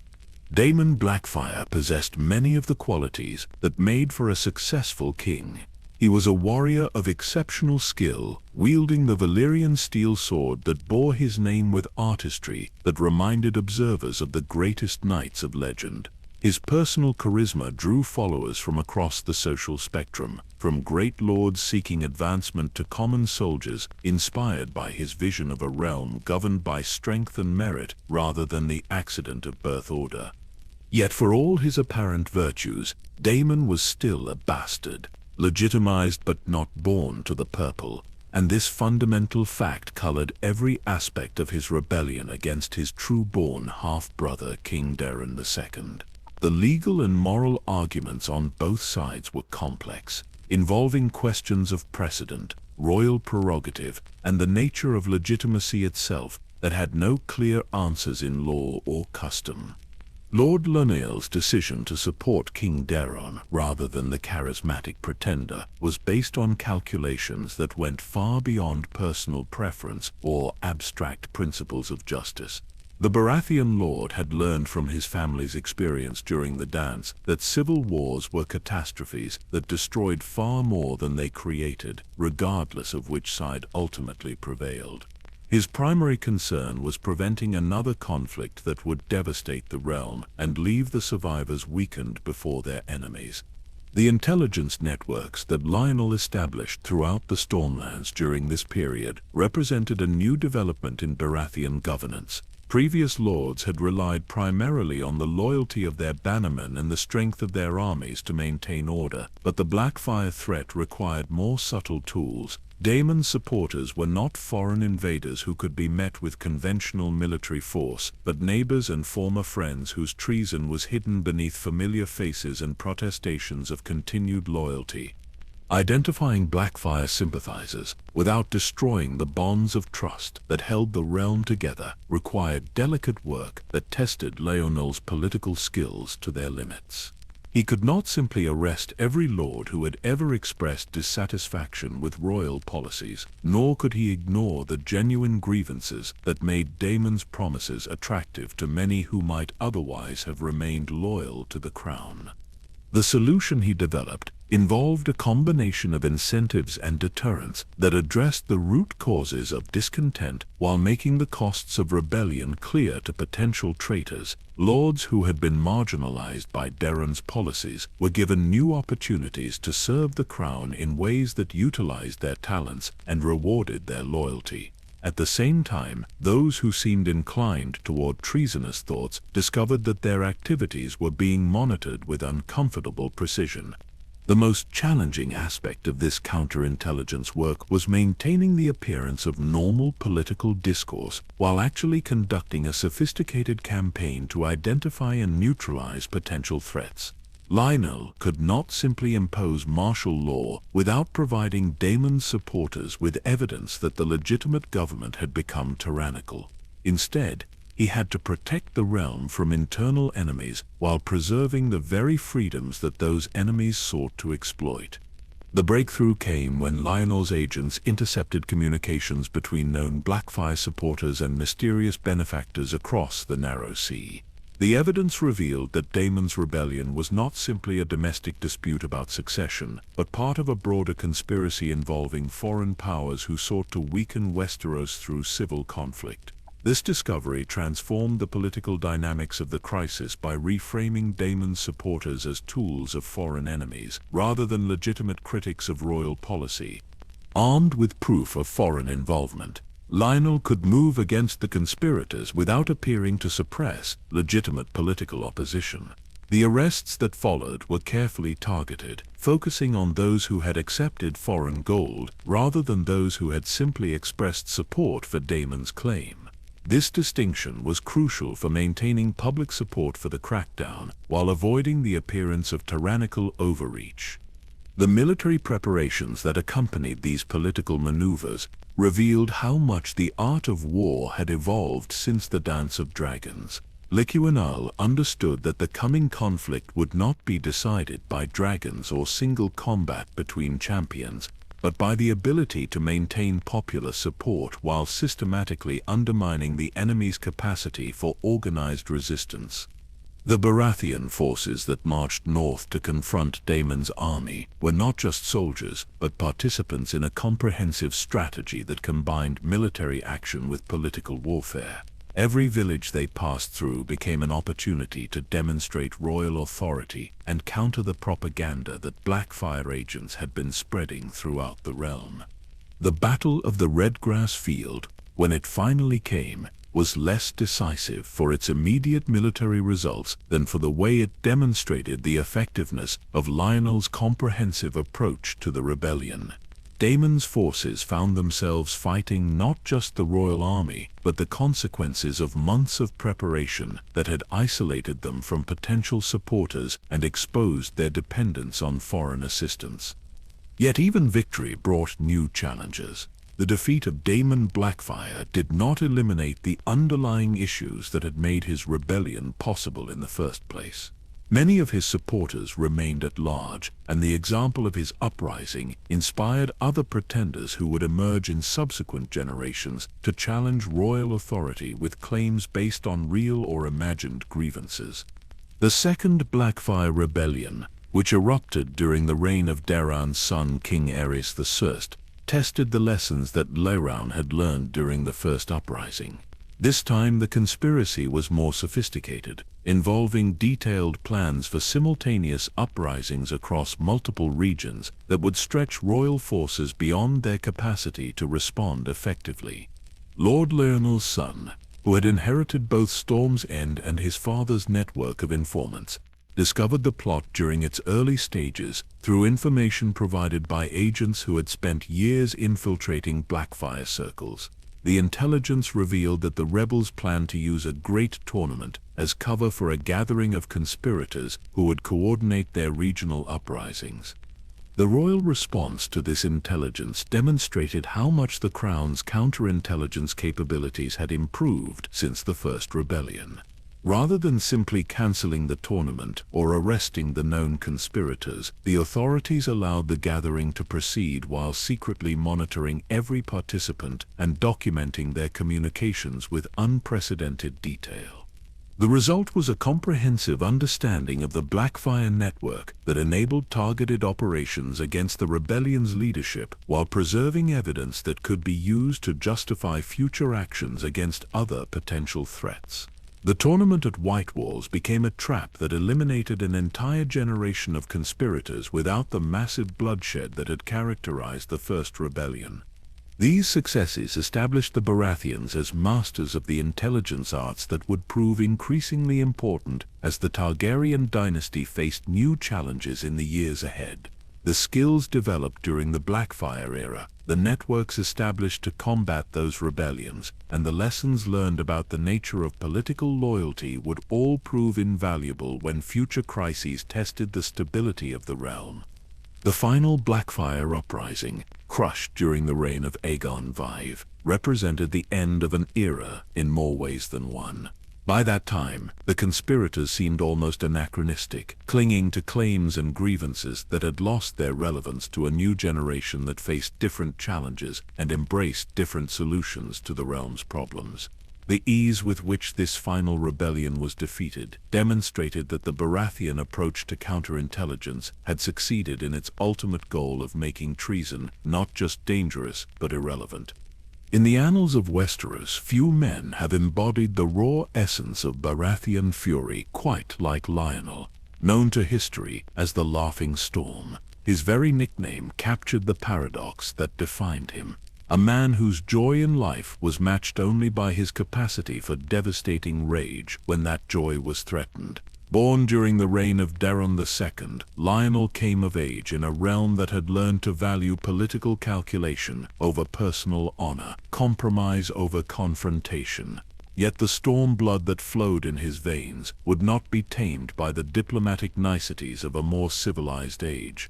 Daemon Blackfire possessed many of the qualities that made for a successful king. He was a warrior of exceptional skill, wielding the Valyrian steel sword that bore his name with artistry that reminded observers of the greatest knights of legend. His personal charisma drew followers from across the social spectrum, from great lords seeking advancement to common soldiers inspired by his vision of a realm governed by strength and merit rather than the accident of birth order. Yet for all his apparent virtues, Daemon was still a bastard, legitimized but not born to the purple, and this fundamental fact colored every aspect of his rebellion against his true-born half-brother King Durran II. The legal and moral arguments on both sides were complex, involving questions of precedent, royal prerogative, and the nature of legitimacy itself that had no clear answers in law or custom. Lord Lyonel's decision to support King Daeron rather than the charismatic pretender was based on calculations that went far beyond personal preference or abstract principles of justice. The Baratheon lord had learned from his family's experience during the dance that civil wars were catastrophes that destroyed far more than they created, regardless of which side ultimately prevailed. His primary concern was preventing another conflict that would devastate the realm and leave the survivors weakened before their enemies. The intelligence networks that Lionel established throughout the Stormlands during this period represented a new development in Baratheon governance. Previous lords had relied primarily on the loyalty of their bannermen and the strength of their armies to maintain order, but the Blackfire threat required more subtle tools. Daemon's supporters were not foreign invaders who could be met with conventional military force, but neighbors and former friends whose treason was hidden beneath familiar faces and protestations of continued loyalty. Identifying Blackfire sympathizers without destroying the bonds of trust that held the realm together required delicate work that tested Lionel's political skills to their limits. He could not simply arrest every lord who had ever expressed dissatisfaction with royal policies, nor could he ignore the genuine grievances that made Daemon's promises attractive to many who might otherwise have remained loyal to the crown. The solution he developed involved a combination of incentives and deterrents that addressed the root causes of discontent while making the costs of rebellion clear to potential traitors. Lords who had been marginalized by Durran's policies were given new opportunities to serve the crown in ways that utilized their talents and rewarded their loyalty. At the same time, those who seemed inclined toward treasonous thoughts discovered that their activities were being monitored with uncomfortable precision. The most challenging aspect of this counterintelligence work was maintaining the appearance of normal political discourse while actually conducting a sophisticated campaign to identify and neutralize potential threats. Lionel could not simply impose martial law without providing Daemon's supporters with evidence that the legitimate government had become tyrannical. Instead, he had to protect the realm from internal enemies while preserving the very freedoms that those enemies sought to exploit. The breakthrough came when Lionel's agents intercepted communications between known Blackfire supporters and mysterious benefactors across the Narrow Sea. The evidence revealed that Daemon's rebellion was not simply a domestic dispute about succession, but part of a broader conspiracy involving foreign powers who sought to weaken Westeros through civil conflict. This discovery transformed the political dynamics of the crisis by reframing Daemon's supporters as tools of foreign enemies, rather than legitimate critics of royal policy. Armed with proof of foreign involvement, Lionel could move against the conspirators without appearing to suppress legitimate political opposition. The arrests that followed were carefully targeted, focusing on those who had accepted foreign gold rather than those who had simply expressed support for Daemon's claim. This distinction was crucial for maintaining public support for the crackdown while avoiding the appearance of tyrannical overreach. The military preparations that accompanied these political maneuvers revealed how much the art of war had evolved since the Dance of Dragons. Lycuanal understood that the coming conflict would not be decided by dragons or single combat between champions, but by the ability to maintain popular support while systematically undermining the enemy's capacity for organized resistance. The Baratheon forces that marched north to confront Daemon's army were not just soldiers, but participants in a comprehensive strategy that combined military action with political warfare. Every village they passed through became an opportunity to demonstrate royal authority and counter the propaganda that Blackfire agents had been spreading throughout the realm. The Battle of the Redgrass Field, when it finally came, was less decisive for its immediate military results than for the way it demonstrated the effectiveness of Lionel's comprehensive approach to the rebellion. Daemon's forces found themselves fighting not just the royal army, but the consequences of months of preparation that had isolated them from potential supporters and exposed their dependence on foreign assistance. Yet even victory brought new challenges. The defeat of Daemon Blackfire did not eliminate the underlying issues that had made his rebellion possible in the first place. Many of his supporters remained at large, and the example of his uprising inspired other pretenders who would emerge in subsequent generations to challenge royal authority with claims based on real or imagined grievances. The Second Blackfire Rebellion, which erupted during the reign of Durran's son King Aerys I, tested the lessons that Durran had learned during the First Uprising. This time the conspiracy was more sophisticated, involving detailed plans for simultaneous uprisings across multiple regions that would stretch royal forces beyond their capacity to respond effectively. Lord Lionel's son, who had inherited both Storm's End and his father's network of informants, discovered the plot during its early stages through information provided by agents who had spent years infiltrating Blackfire circles. The intelligence revealed that the rebels planned to use a great tournament as cover for a gathering of conspirators who would coordinate their regional uprisings. The royal response to this intelligence demonstrated how much the Crown's counterintelligence capabilities had improved since the First Rebellion. Rather than simply canceling the tournament or arresting the known conspirators, the authorities allowed the gathering to proceed while secretly monitoring every participant and documenting their communications with unprecedented detail. The result was a comprehensive understanding of the Blackfire network that enabled targeted operations against the rebellion's leadership while preserving evidence that could be used to justify future actions against other potential threats. The tournament at White Walls became a trap that eliminated an entire generation of conspirators without the massive bloodshed that had characterized the First Rebellion. These successes established the Baratheons as masters of the intelligence arts that would prove increasingly important as the Targaryen dynasty faced new challenges in the years ahead. The skills developed during the Blackfire era, the networks established to combat those rebellions, and the lessons learned about the nature of political loyalty would all prove invaluable when future crises tested the stability of the realm. The final Blackfire uprising, crushed during the reign of Aegon V, represented the end of an era in more ways than one. By that time, the conspirators seemed almost anachronistic, clinging to claims and grievances that had lost their relevance to a new generation that faced different challenges and embraced different solutions to the realm's problems. The ease with which this final rebellion was defeated demonstrated that the Baratheon approach to counterintelligence had succeeded in its ultimate goal of making treason not just dangerous but irrelevant. In the annals of Westeros, few men have embodied the raw essence of Baratheon fury quite like Lionel, known to history as the Laughing Storm. His very nickname captured the paradox that defined him, a man whose joy in life was matched only by his capacity for devastating rage when that joy was threatened. Born during the reign of Durran II, Lionel came of age in a realm that had learned to value political calculation over personal honor, compromise over confrontation. Yet the storm blood that flowed in his veins would not be tamed by the diplomatic niceties of a more civilized age.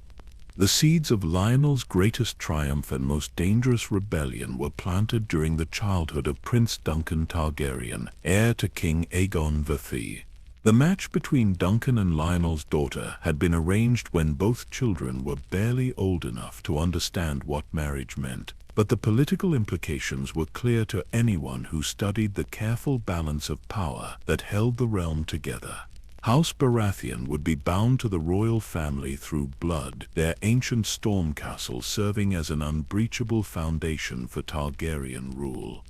The seeds of Lionel's greatest triumph and most dangerous rebellion were planted during the childhood of Prince Duncan Targaryen, heir to King Aegon V. The match between Duncan and Lionel's daughter had been arranged when both children were barely old enough to understand what marriage meant, but the political implications were clear to anyone who studied the careful balance of power that held the realm together. House Baratheon would be bound to the royal family through blood, their ancient storm castle serving as an unbreachable foundation for Targaryen rule.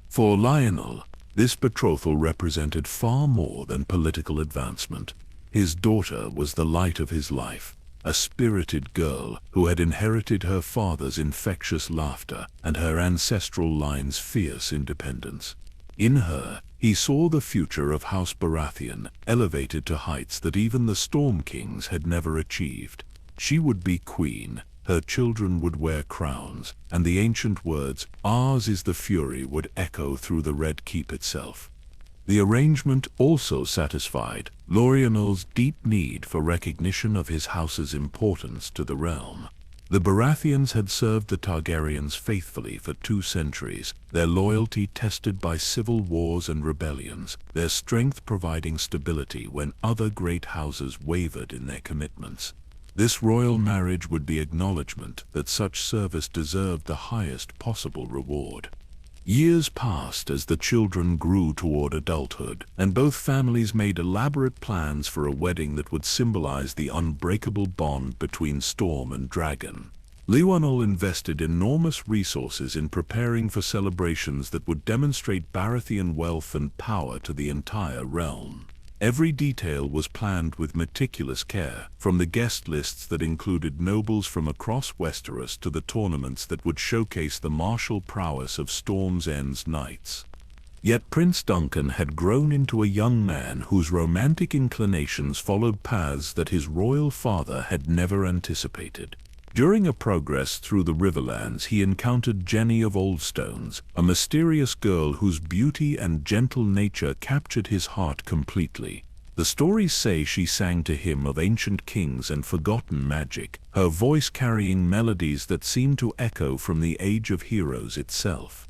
For Lionel, this betrothal represented far more than political advancement. His daughter was the light of his life, a spirited girl who had inherited her father's infectious laughter and her ancestral line's fierce independence. In her, he saw the future of House Baratheon elevated to heights that even the Storm Kings had never achieved. She would be queen, her children would wear crowns, and the ancient words, "Ours is the fury," would echo through the Red Keep itself. The arrangement also satisfied Lionel's deep need for recognition of his house's importance to the realm. The Baratheons had served the Targaryens faithfully for 2 centuries, their loyalty tested by civil wars and rebellions, their strength providing stability when other great houses wavered in their commitments. This royal marriage would be acknowledgement that such service deserved the highest possible reward. Years passed as the children grew toward adulthood, and both families made elaborate plans for a wedding that would symbolize the unbreakable bond between Storm and Dragon. Lionel invested enormous resources in preparing for celebrations that would demonstrate Baratheon wealth and power to the entire realm. Every detail was planned with meticulous care, from the guest lists that included nobles from across Westeros to the tournaments that would showcase the martial prowess of Storm's End's knights. Yet Prince Duncan had grown into a young man whose romantic inclinations followed paths that his royal father had never anticipated. During a progress through the Riverlands, he encountered Jenny of Oldstones, a mysterious girl whose beauty and gentle nature captured his heart completely. The stories say she sang to him of ancient kings and forgotten magic, her voice carrying melodies that seemed to echo from the Age of Heroes itself.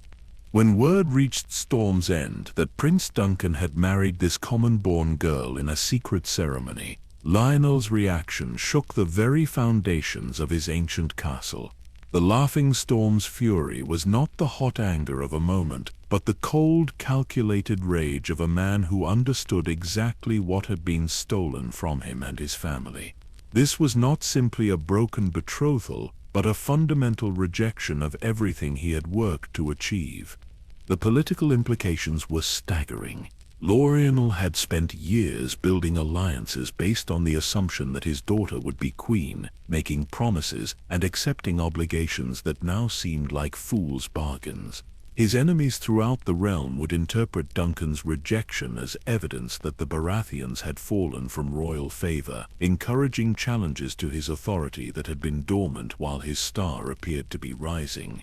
When word reached Storm's End that Prince Duncan had married this common-born girl in a secret ceremony, Lionel's reaction shook the very foundations of his ancient castle. The Laughing Storm's fury was not the hot anger of a moment, but the cold, calculated rage of a man who understood exactly what had been stolen from him and his family. This was not simply a broken betrothal, but a fundamental rejection of everything he had worked to achieve. The political implications were staggering. Lionel had spent years building alliances based on the assumption that his daughter would be queen, making promises and accepting obligations that now seemed like fool's bargains. His enemies throughout the realm would interpret Duncan's rejection as evidence that the Baratheons had fallen from royal favor, encouraging challenges to his authority that had been dormant while his star appeared to be rising.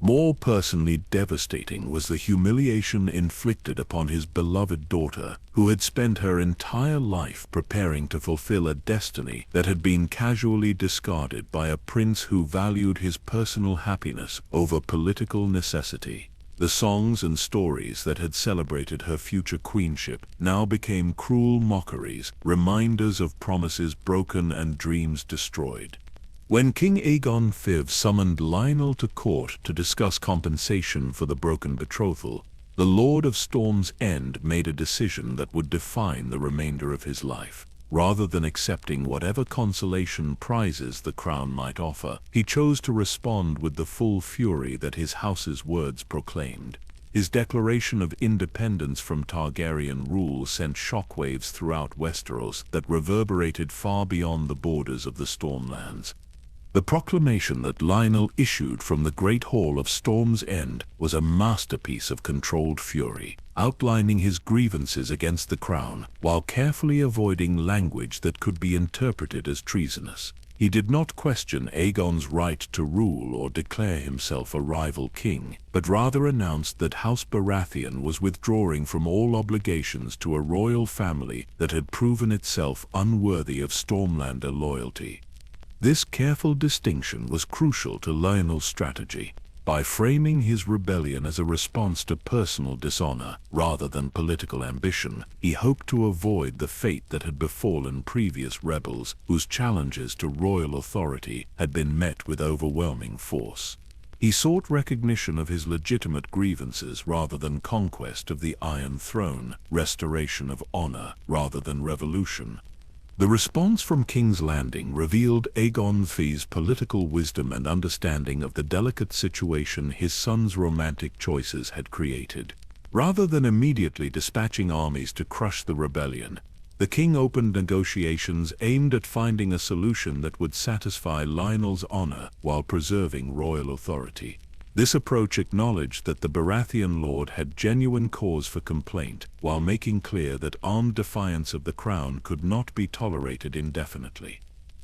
More personally devastating was the humiliation inflicted upon his beloved daughter, who had spent her entire life preparing to fulfill a destiny that had been casually discarded by a prince who valued his personal happiness over political necessity. The songs and stories that had celebrated her future queenship now became cruel mockeries, reminders of promises broken and dreams destroyed. When King Aegon V summoned Lionel to court to discuss compensation for the broken betrothal, the Lord of Storm's End made a decision that would define the remainder of his life. Rather than accepting whatever consolation prizes the crown might offer, he chose to respond with the full fury that his house's words proclaimed. His declaration of independence from Targaryen rule sent shockwaves throughout Westeros that reverberated far beyond the borders of the Stormlands. The proclamation that Lionel issued from the Great Hall of Storm's End was a masterpiece of controlled fury, outlining his grievances against the crown, while carefully avoiding language that could be interpreted as treasonous. He did not question Aegon's right to rule or declare himself a rival king, but rather announced that House Baratheon was withdrawing from all obligations to a royal family that had proven itself unworthy of Stormlander loyalty. This careful distinction was crucial to Lionel's strategy. By framing his rebellion as a response to personal dishonor rather than political ambition, he hoped to avoid the fate that had befallen previous rebels whose challenges to royal authority had been met with overwhelming force. He sought recognition of his legitimate grievances rather than conquest of the Iron Throne, restoration of honor rather than revolution. The response from King's Landing revealed Aegon V's political wisdom and understanding of the delicate situation his son's romantic choices had created. Rather than immediately dispatching armies to crush the rebellion, the king opened negotiations aimed at finding a solution that would satisfy Lionel's honor while preserving royal authority. This approach acknowledged that the Baratheon lord had genuine cause for complaint, while making clear that armed defiance of the crown could not be tolerated indefinitely.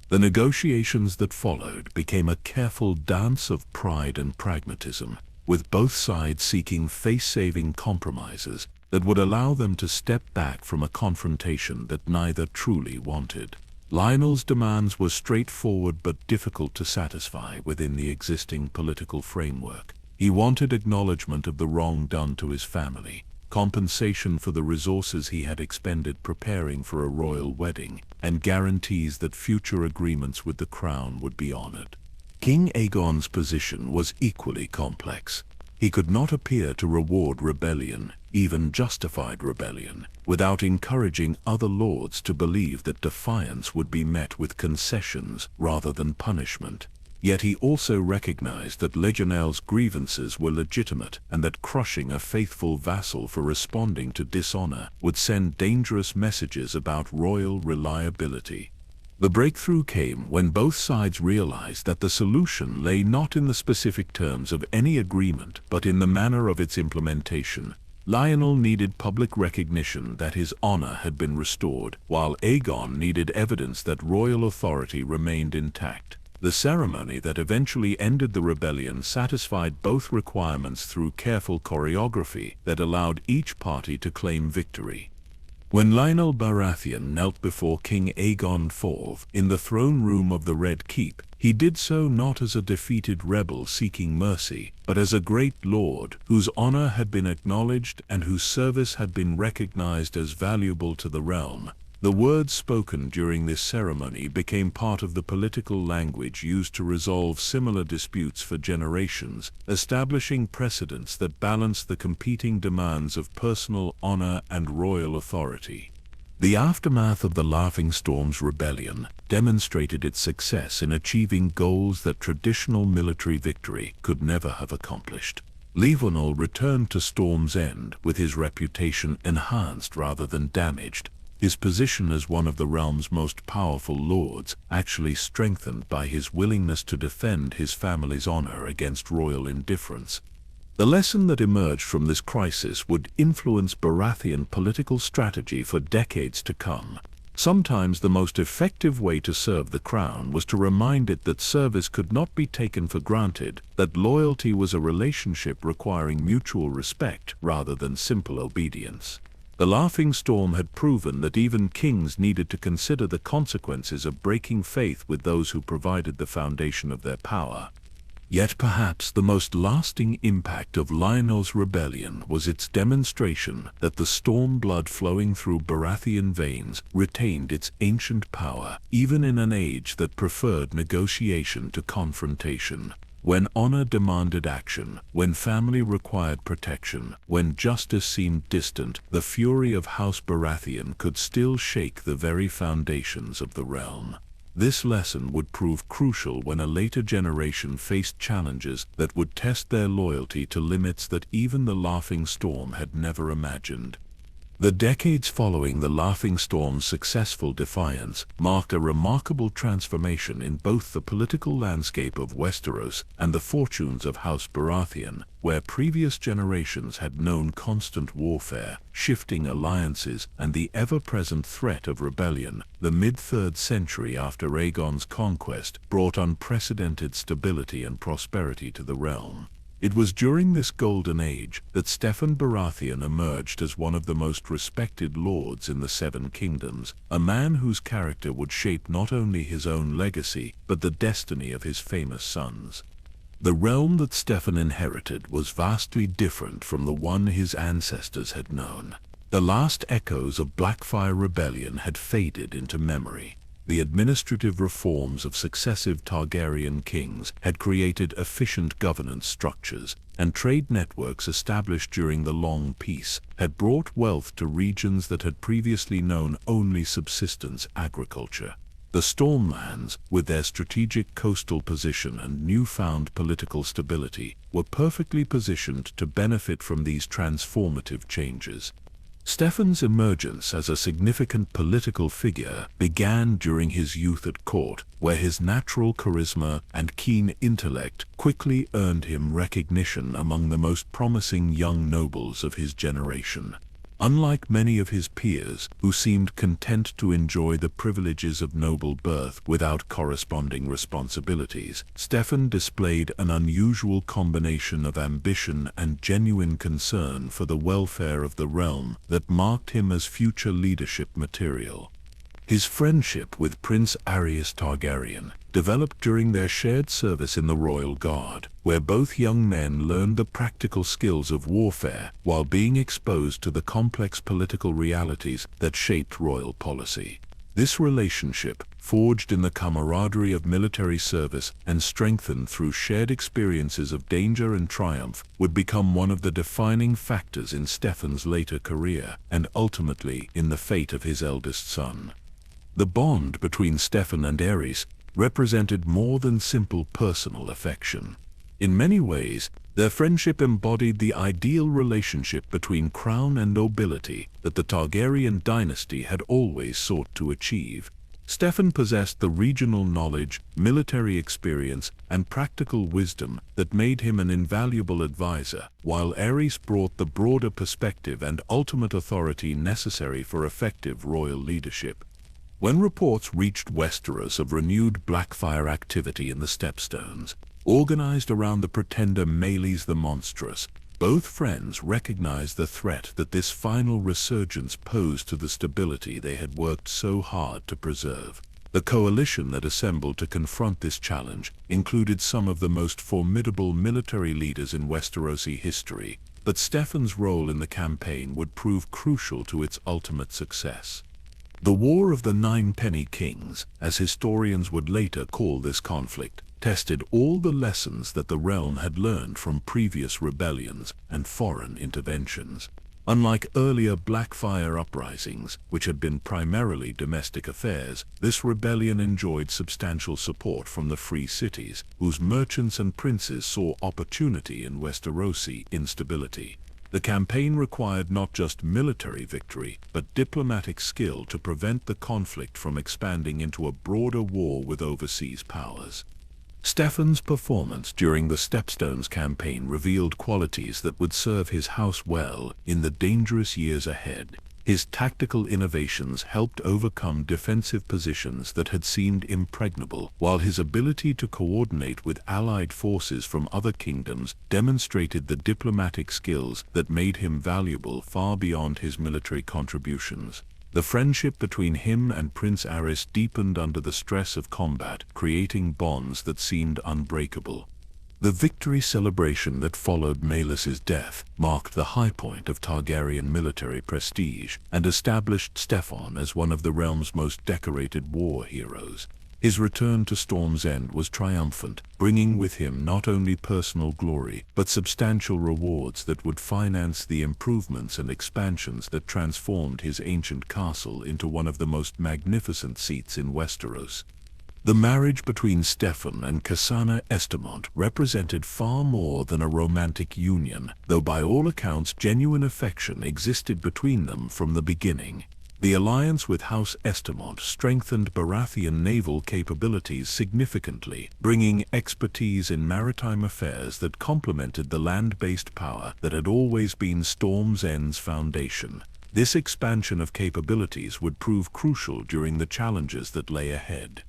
The negotiations that followed became a careful dance of pride and pragmatism, with both sides seeking face-saving compromises that would allow them to step back from a confrontation that neither truly wanted. Lionel's demands were straightforward but difficult to satisfy within the existing political framework. He wanted acknowledgement of the wrong done to his family, compensation for the resources he had expended preparing for a royal wedding, and guarantees that future agreements with the crown would be honored. King Aegon's position was equally complex. He could not appear to reward rebellion, even justified rebellion, without encouraging other lords to believe that defiance would be met with concessions rather than punishment. Yet he also recognized that Legionelle's grievances were legitimate and that crushing a faithful vassal for responding to dishonor would send dangerous messages about royal reliability. The breakthrough came when both sides realized that the solution lay not in the specific terms of any agreement but in the manner of its implementation. Lionel needed public recognition that his honor had been restored, while Aegon needed evidence that royal authority remained intact. The ceremony that eventually ended the rebellion satisfied both requirements through careful choreography that allowed each party to claim victory. When Lionel Baratheon knelt before King Aegon IV in the throne room of the Red Keep, he did so not as a defeated rebel seeking mercy, but as a great lord whose honor had been acknowledged and whose service had been recognized as valuable to the realm. The words spoken during this ceremony became part of the political language used to resolve similar disputes for generations, establishing precedents that balanced the competing demands of personal honor and royal authority. The aftermath of the Laughing Storm's rebellion demonstrated its success in achieving goals that traditional military victory could never have accomplished. Lionel returned to Storm's End with his reputation enhanced rather than damaged, his position as one of the realm's most powerful lords actually strengthened by his willingness to defend his family's honor against royal indifference. The lesson that emerged from this crisis would influence Baratheon political strategy for decades to come. Sometimes the most effective way to serve the crown was to remind it that service could not be taken for granted, that loyalty was a relationship requiring mutual respect rather than simple obedience. The Laughing Storm had proven that even kings needed to consider the consequences of breaking faith with those who provided the foundation of their power. Yet perhaps the most lasting impact of Lionel's rebellion was its demonstration that the storm blood flowing through Baratheon veins retained its ancient power, even in an age that preferred negotiation to confrontation. When honor demanded action, when family required protection, when justice seemed distant, the fury of House Baratheon could still shake the very foundations of the realm. This lesson would prove crucial when a later generation faced challenges that would test their loyalty to limits that even the Laughing Storm had never imagined. The decades following the Laughing Storm's successful defiance marked a remarkable transformation in both the political landscape of Westeros and the fortunes of House Baratheon, where previous generations had known constant warfare, shifting alliances, and the ever-present threat of rebellion. The mid-3rd century after Aegon's conquest brought unprecedented stability and prosperity to the realm. It was during this golden age that Steffon Baratheon emerged as one of the most respected lords in the Seven Kingdoms, a man whose character would shape not only his own legacy, but the destiny of his famous sons. The realm that Steffon inherited was vastly different from the one his ancestors had known. The last echoes of Blackfyre Rebellion had faded into memory. The administrative reforms of successive Targaryen kings had created efficient governance structures, and trade networks established during the Long Peace had brought wealth to regions that had previously known only subsistence agriculture. The Stormlands, with their strategic coastal position and newfound political stability, were perfectly positioned to benefit from these transformative changes. Steffon's emergence as a significant political figure began during his youth at court, where his natural charisma and keen intellect quickly earned him recognition among the most promising young nobles of his generation. Unlike many of his peers, who seemed content to enjoy the privileges of noble birth without corresponding responsibilities, Steffon displayed an unusual combination of ambition and genuine concern for the welfare of the realm that marked him as future leadership material. His friendship with Prince Aerys Targaryen developed during their shared service in the Royal Guard, where both young men learned the practical skills of warfare while being exposed to the complex political realities that shaped royal policy. This relationship, forged in the camaraderie of military service and strengthened through shared experiences of danger and triumph, would become one of the defining factors in Stefan's later career and ultimately in the fate of his eldest son. The bond between Stefan and Aerys represented more than simple personal affection. In many ways, their friendship embodied the ideal relationship between crown and nobility that the Targaryen dynasty had always sought to achieve. Stefan possessed the regional knowledge, military experience, and practical wisdom that made him an invaluable advisor, while Aerys brought the broader perspective and ultimate authority necessary for effective royal leadership. When reports reached Westeros of renewed Blackfire activity in the Stepstones, organized around the pretender Meleys the Monstrous, both friends recognized the threat that this final resurgence posed to the stability they had worked so hard to preserve. The coalition that assembled to confront this challenge included some of the most formidable military leaders in Westerosi history, but Stefan's role in the campaign would prove crucial to its ultimate success. The War of the Nine Penny Kings, as historians would later call this conflict, tested all the lessons that the realm had learned from previous rebellions and foreign interventions. Unlike earlier Blackfire uprisings, which had been primarily domestic affairs, this rebellion enjoyed substantial support from the free cities, whose merchants and princes saw opportunity in Westerosi instability. The campaign required not just military victory, but diplomatic skill to prevent the conflict from expanding into a broader war with overseas powers. Stefan's performance during the Stepstones campaign revealed qualities that would serve his house well in the dangerous years ahead. His tactical innovations helped overcome defensive positions that had seemed impregnable, while his ability to coordinate with allied forces from other kingdoms demonstrated the diplomatic skills that made him valuable far beyond his military contributions. The friendship between him and Prince Aerys deepened under the stress of combat, creating bonds that seemed unbreakable. The victory celebration that followed Meleys's death marked the high point of Targaryen military prestige and established Stefan as one of the realm's most decorated war heroes. His return to Storm's End was triumphant, bringing with him not only personal glory, but substantial rewards that would finance the improvements and expansions that transformed his ancient castle into one of the most magnificent seats in Westeros. The marriage between Stefan and Cassana Estamont represented far more than a romantic union, though by all accounts genuine affection existed between them from the beginning. The alliance with House Estamont strengthened Baratheon naval capabilities significantly, bringing expertise in maritime affairs that complemented the land-based power that had always been Storm's End's foundation. This expansion of capabilities would prove crucial during the challenges that lay ahead.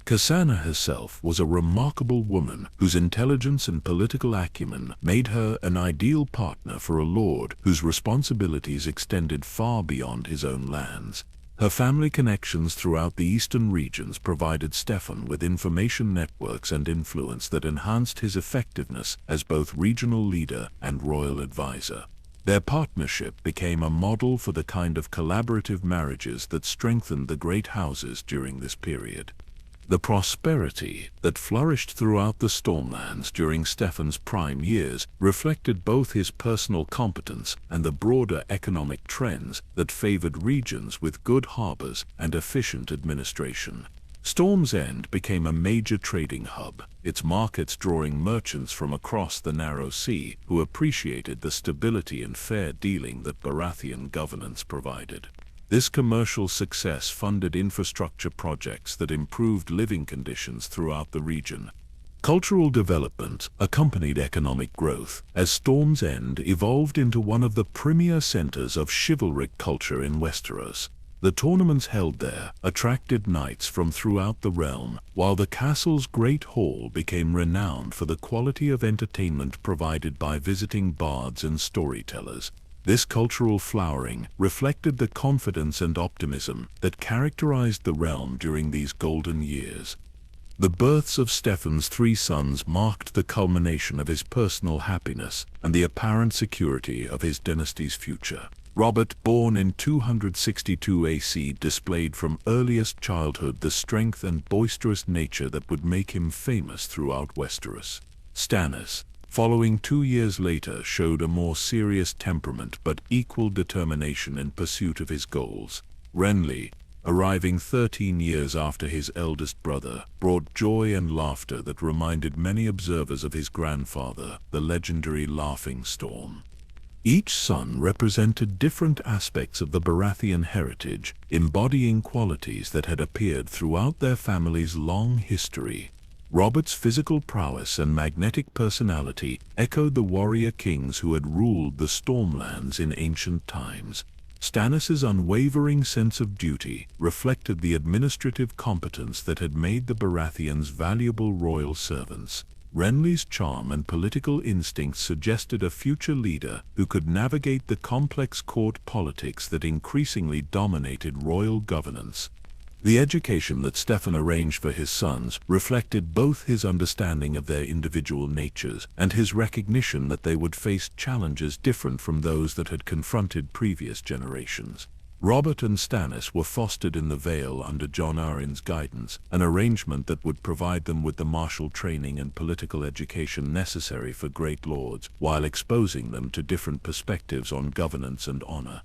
Cassana herself was a remarkable woman whose intelligence and political acumen made her an ideal partner for a lord whose responsibilities extended far beyond his own lands. Her family connections throughout the eastern regions provided Stefan with information networks and influence that enhanced his effectiveness as both regional leader and royal advisor. Their partnership became a model for the kind of collaborative marriages that strengthened the great houses during this period. The prosperity that flourished throughout the Stormlands during Stefan's prime years reflected both his personal competence and the broader economic trends that favored regions with good harbors and efficient administration. Storm's End became a major trading hub, its markets drawing merchants from across the narrow sea who appreciated the stability and fair dealing that Baratheon governance provided. This commercial success funded infrastructure projects that improved living conditions throughout the region. Cultural development accompanied economic growth as Storm's End evolved into one of the premier centers of chivalric culture in Westeros. The tournaments held there attracted knights from throughout the realm, while the castle's Great Hall became renowned for the quality of entertainment provided by visiting bards and storytellers. This cultural flowering reflected the confidence and optimism that characterized the realm during these golden years. The births of Stefan's three sons marked the culmination of his personal happiness and the apparent security of his dynasty's future. Robert, born in 262 AC, displayed from earliest childhood the strength and boisterous nature that would make him famous throughout Westeros. Stannis, following 2 years later, showed a more serious temperament but equal determination in pursuit of his goals. Renly, arriving 13 years after his eldest brother, brought joy and laughter that reminded many observers of his grandfather, the legendary Laughing Storm. Each son represented different aspects of the Baratheon heritage, embodying qualities that had appeared throughout their family's long history. Robert's physical prowess and magnetic personality echoed the warrior kings who had ruled the Stormlands in ancient times. Stannis's unwavering sense of duty reflected the administrative competence that had made the Baratheons valuable royal servants. Renly's charm and political instincts suggested a future leader who could navigate the complex court politics that increasingly dominated royal governance. The education that Stefan arranged for his sons reflected both his understanding of their individual natures and his recognition that they would face challenges different from those that had confronted previous generations. Robert and Stannis were fostered in the Vale under Jon Arryn's guidance, an arrangement that would provide them with the martial training and political education necessary for great lords, while exposing them to different perspectives on governance and honor.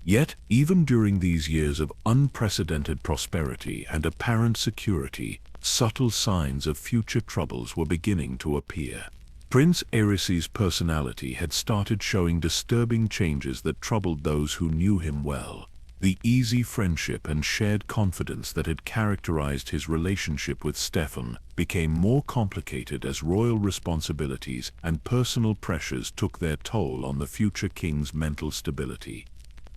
Yet, even during these years of unprecedented prosperity and apparent security, subtle signs of future troubles were beginning to appear. Prince Aerys's personality had started showing disturbing changes that troubled those who knew him well. The easy friendship and shared confidence that had characterized his relationship with Stefan became more complicated as royal responsibilities and personal pressures took their toll on the future king's mental stability.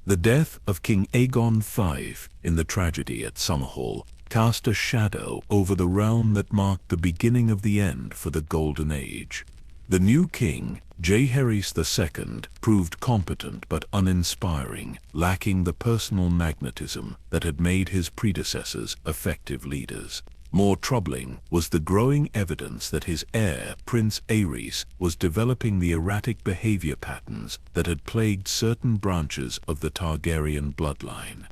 The death of King Aegon V in the tragedy at Summerhall cast a shadow over the realm that marked the beginning of the end for the Golden Age. The new king, Jaehaerys II, proved competent but uninspiring, lacking the personal magnetism that had made his predecessors effective leaders. More troubling was the growing evidence that his heir, Prince Aerys, was developing the erratic behavior patterns that had plagued certain branches of the Targaryen bloodline.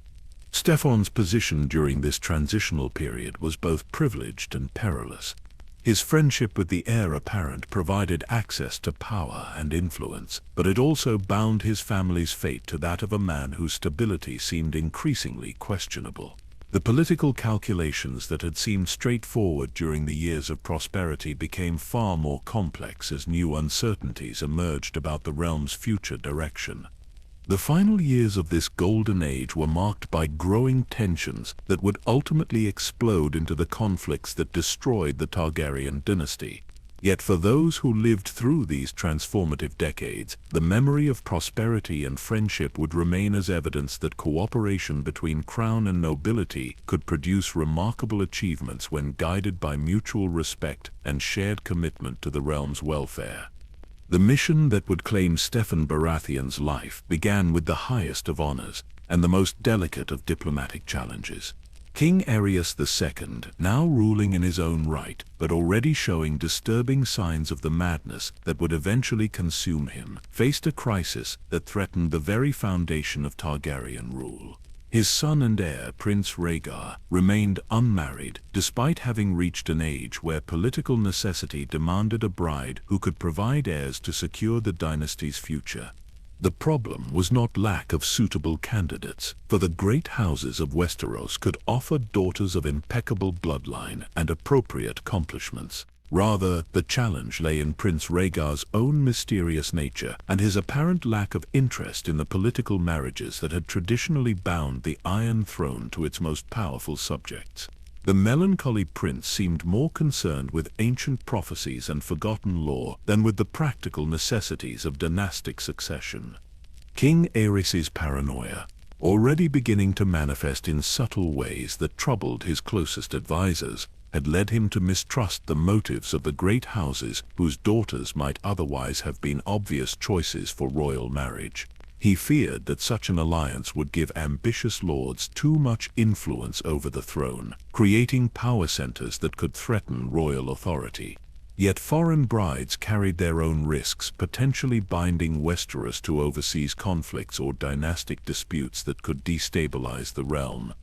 Stefan's position during this transitional period was both privileged and perilous. His friendship with the heir apparent provided access to power and influence, but it also bound his family's fate to that of a man whose stability seemed increasingly questionable. The political calculations that had seemed straightforward during the years of prosperity became far more complex as new uncertainties emerged about the realm's future direction. The final years of this golden age were marked by growing tensions that would ultimately explode into the conflicts that destroyed the Targaryen dynasty. Yet for those who lived through these transformative decades, the memory of prosperity and friendship would remain as evidence that cooperation between crown and nobility could produce remarkable achievements when guided by mutual respect and shared commitment to the realm's welfare. The mission that would claim Stefan Baratheon's life began with the highest of honors and the most delicate of diplomatic challenges. King Aerys II, now ruling in his own right, but already showing disturbing signs of the madness that would eventually consume him, faced a crisis that threatened the very foundation of Targaryen rule. His son and heir, Prince Rhaegar, remained unmarried, despite having reached an age where political necessity demanded a bride who could provide heirs to secure the dynasty's future. The problem was not lack of suitable candidates, for the great houses of Westeros could offer daughters of impeccable bloodline and appropriate accomplishments. Rather, the challenge lay in Prince Rhaegar's own mysterious nature and his apparent lack of interest in the political marriages that had traditionally bound the Iron Throne to its most powerful subjects. The melancholy prince seemed more concerned with ancient prophecies and forgotten lore than with the practical necessities of dynastic succession. King Aerys's paranoia, already beginning to manifest in subtle ways that troubled his closest advisors, had led him to mistrust the motives of the great houses whose daughters might otherwise have been obvious choices for royal marriage. He feared that such an alliance would give ambitious lords too much influence over the throne, creating power centers that could threaten royal authority. Yet foreign brides carried their own risks, potentially binding Westeros to overseas conflicts or dynastic disputes that could destabilize the realm.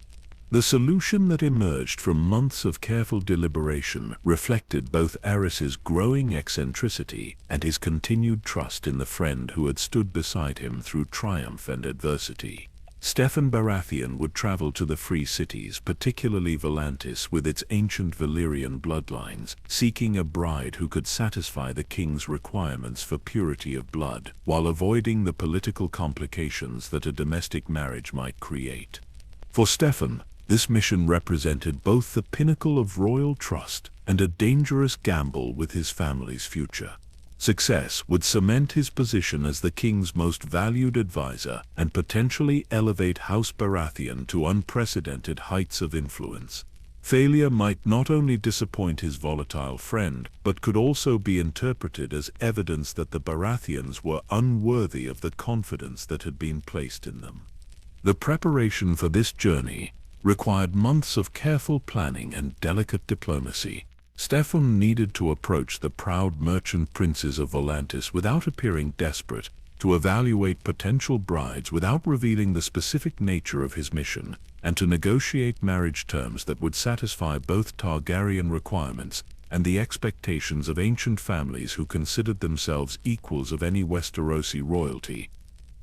The solution that emerged from months of careful deliberation reflected both Aerys's growing eccentricity and his continued trust in the friend who had stood beside him through triumph and adversity. Steffon Baratheon would travel to the Free Cities, particularly Volantis with its ancient Valyrian bloodlines, seeking a bride who could satisfy the king's requirements for purity of blood, while avoiding the political complications that a domestic marriage might create. For Steffon, this mission represented both the pinnacle of royal trust and a dangerous gamble with his family's future. Success would cement his position as the king's most valued advisor and potentially elevate House Baratheon to unprecedented heights of influence. Failure might not only disappoint his volatile friend, but could also be interpreted as evidence that the Baratheons were unworthy of the confidence that had been placed in them. The preparation for this journey required months of careful planning and delicate diplomacy. Steffon needed to approach the proud merchant princes of Volantis without appearing desperate, to evaluate potential brides without revealing the specific nature of his mission, and to negotiate marriage terms that would satisfy both Targaryen requirements and the expectations of ancient families who considered themselves equals of any Westerosi royalty.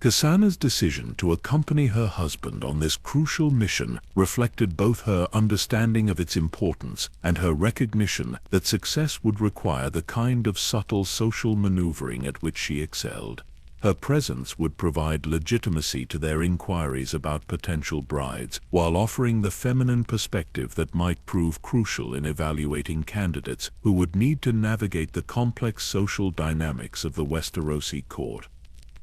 Cassana's decision to accompany her husband on this crucial mission reflected both her understanding of its importance and her recognition that success would require the kind of subtle social maneuvering at which she excelled. Her presence would provide legitimacy to their inquiries about potential brides, while offering the feminine perspective that might prove crucial in evaluating candidates who would need to navigate the complex social dynamics of the Westerosi court.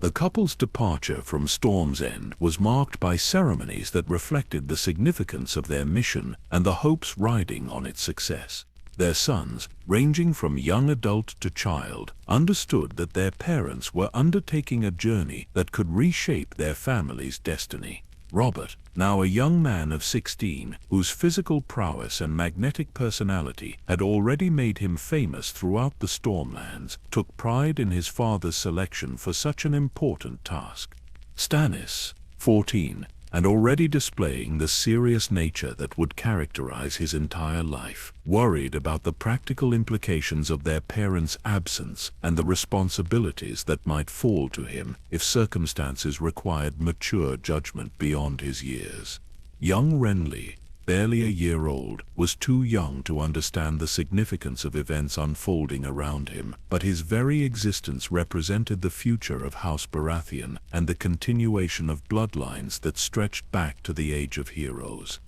The couple's departure from Storm's End was marked by ceremonies that reflected the significance of their mission and the hopes riding on its success. Their sons, ranging from young adult to child, understood that their parents were undertaking a journey that could reshape their family's destiny. Robert, now a young man of 16, whose physical prowess and magnetic personality had already made him famous throughout the Stormlands, took pride in his father's selection for such an important task. Stannis, 14, and already displaying the serious nature that would characterize his entire life, worried about the practical implications of their parents' absence and the responsibilities that might fall to him if circumstances required mature judgment beyond his years. Young Renly, barely a year old, was too young to understand the significance of events unfolding around him, but his very existence represented the future of House Baratheon and the continuation of bloodlines that stretched back to the Age of Heroes.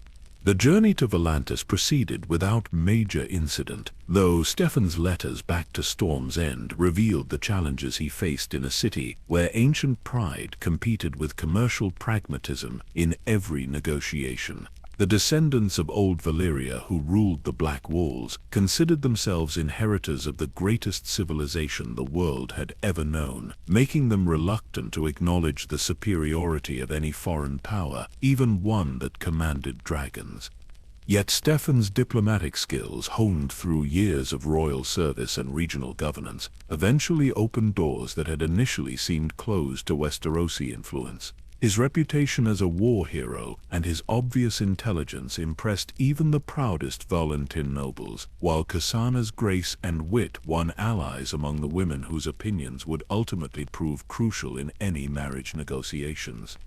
The journey to Volantis proceeded without major incident, though Steffon's letters back to Storm's End revealed the challenges he faced in a city where ancient pride competed with commercial pragmatism in every negotiation. The descendants of old Valyria who ruled the Black Walls considered themselves inheritors of the greatest civilization the world had ever known, making them reluctant to acknowledge the superiority of any foreign power, even one that commanded dragons. Yet Steffon's diplomatic skills, honed through years of royal service and regional governance, eventually opened doors that had initially seemed closed to Westerosi influence. His reputation as a war hero and his obvious intelligence impressed even the proudest Valentin nobles, while Cassana's grace and wit won allies among the women whose opinions would ultimately prove crucial in any marriage negotiations.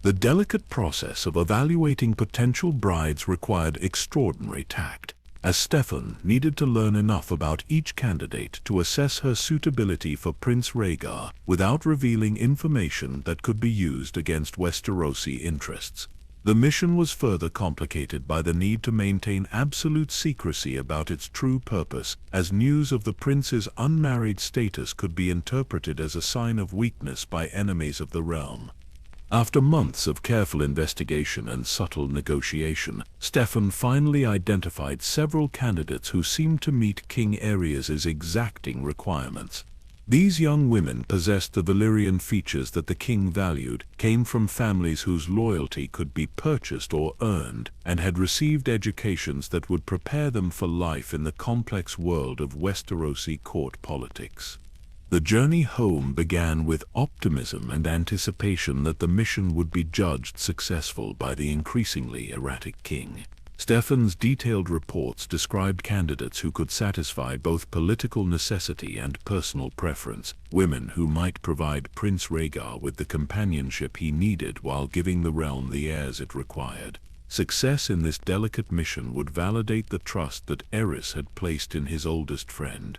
The delicate process of evaluating potential brides required extraordinary tact, as Steffon needed to learn enough about each candidate to assess her suitability for Prince Rhaegar without revealing information that could be used against Westerosi interests. The mission was further complicated by the need to maintain absolute secrecy about its true purpose, as news of the prince's unmarried status could be interpreted as a sign of weakness by enemies of the realm. After months of careful investigation and subtle negotiation, Steffon finally identified several candidates who seemed to meet King Aerys's exacting requirements. These young women possessed the Valyrian features that the king valued, came from families whose loyalty could be purchased or earned, and had received educations that would prepare them for life in the complex world of Westerosi court politics. The journey home began with optimism and anticipation that the mission would be judged successful by the increasingly erratic king. Stefan's detailed reports described candidates who could satisfy both political necessity and personal preference, women who might provide Prince Rhaegar with the companionship he needed while giving the realm the heirs it required. Success in this delicate mission would validate the trust that Aerys had placed in his oldest friend.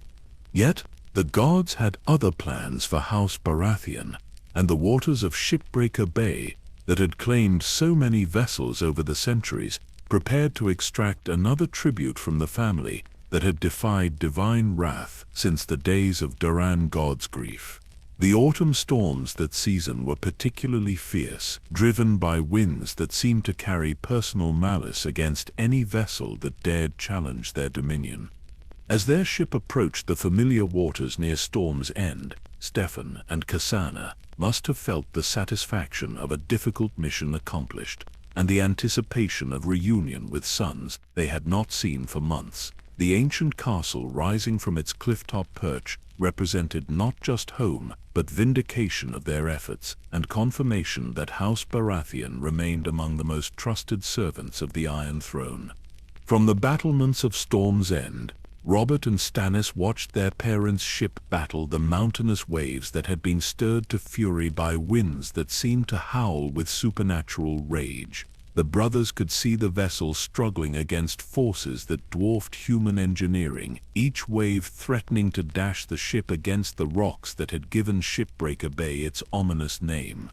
Yet, the gods had other plans for House Baratheon, and the waters of Shipbreaker Bay, that had claimed so many vessels over the centuries, prepared to extract another tribute from the family that had defied divine wrath since the days of Durran Godsgrief. The autumn storms that season were particularly fierce, driven by winds that seemed to carry personal malice against any vessel that dared challenge their dominion. As their ship approached the familiar waters near Storm's End, Stefan and Cassana must have felt the satisfaction of a difficult mission accomplished, and the anticipation of reunion with sons they had not seen for months. The ancient castle rising from its clifftop perch represented not just home, but vindication of their efforts, and confirmation that House Baratheon remained among the most trusted servants of the Iron Throne. From the battlements of Storm's End, Robert and Stannis watched their parents' ship battle the mountainous waves that had been stirred to fury by winds that seemed to howl with supernatural rage. The brothers could see the vessel struggling against forces that dwarfed human engineering, each wave threatening to dash the ship against the rocks that had given Shipbreaker Bay its ominous name.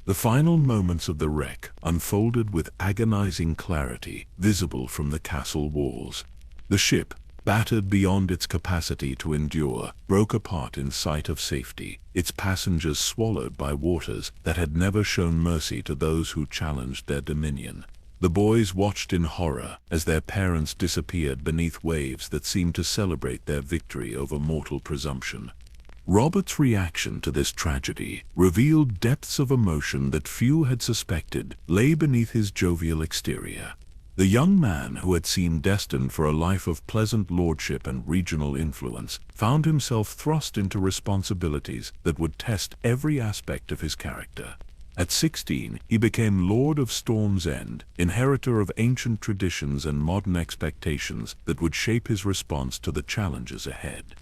The final moments of the wreck unfolded with agonizing clarity, visible from the castle walls. The ship, battered beyond its capacity to endure, broke apart in sight of safety, its passengers swallowed by waters that had never shown mercy to those who challenged their dominion. The boys watched in horror as their parents disappeared beneath waves that seemed to celebrate their victory over mortal presumption. Robert's reaction to this tragedy revealed depths of emotion that few had suspected lay beneath his jovial exterior. The young man, who had seemed destined for a life of pleasant lordship and regional influence, found himself thrust into responsibilities that would test every aspect of his character. At 16, he became Lord of Storm's End, inheritor of ancient traditions and modern expectations that would shape his response to the challenges ahead.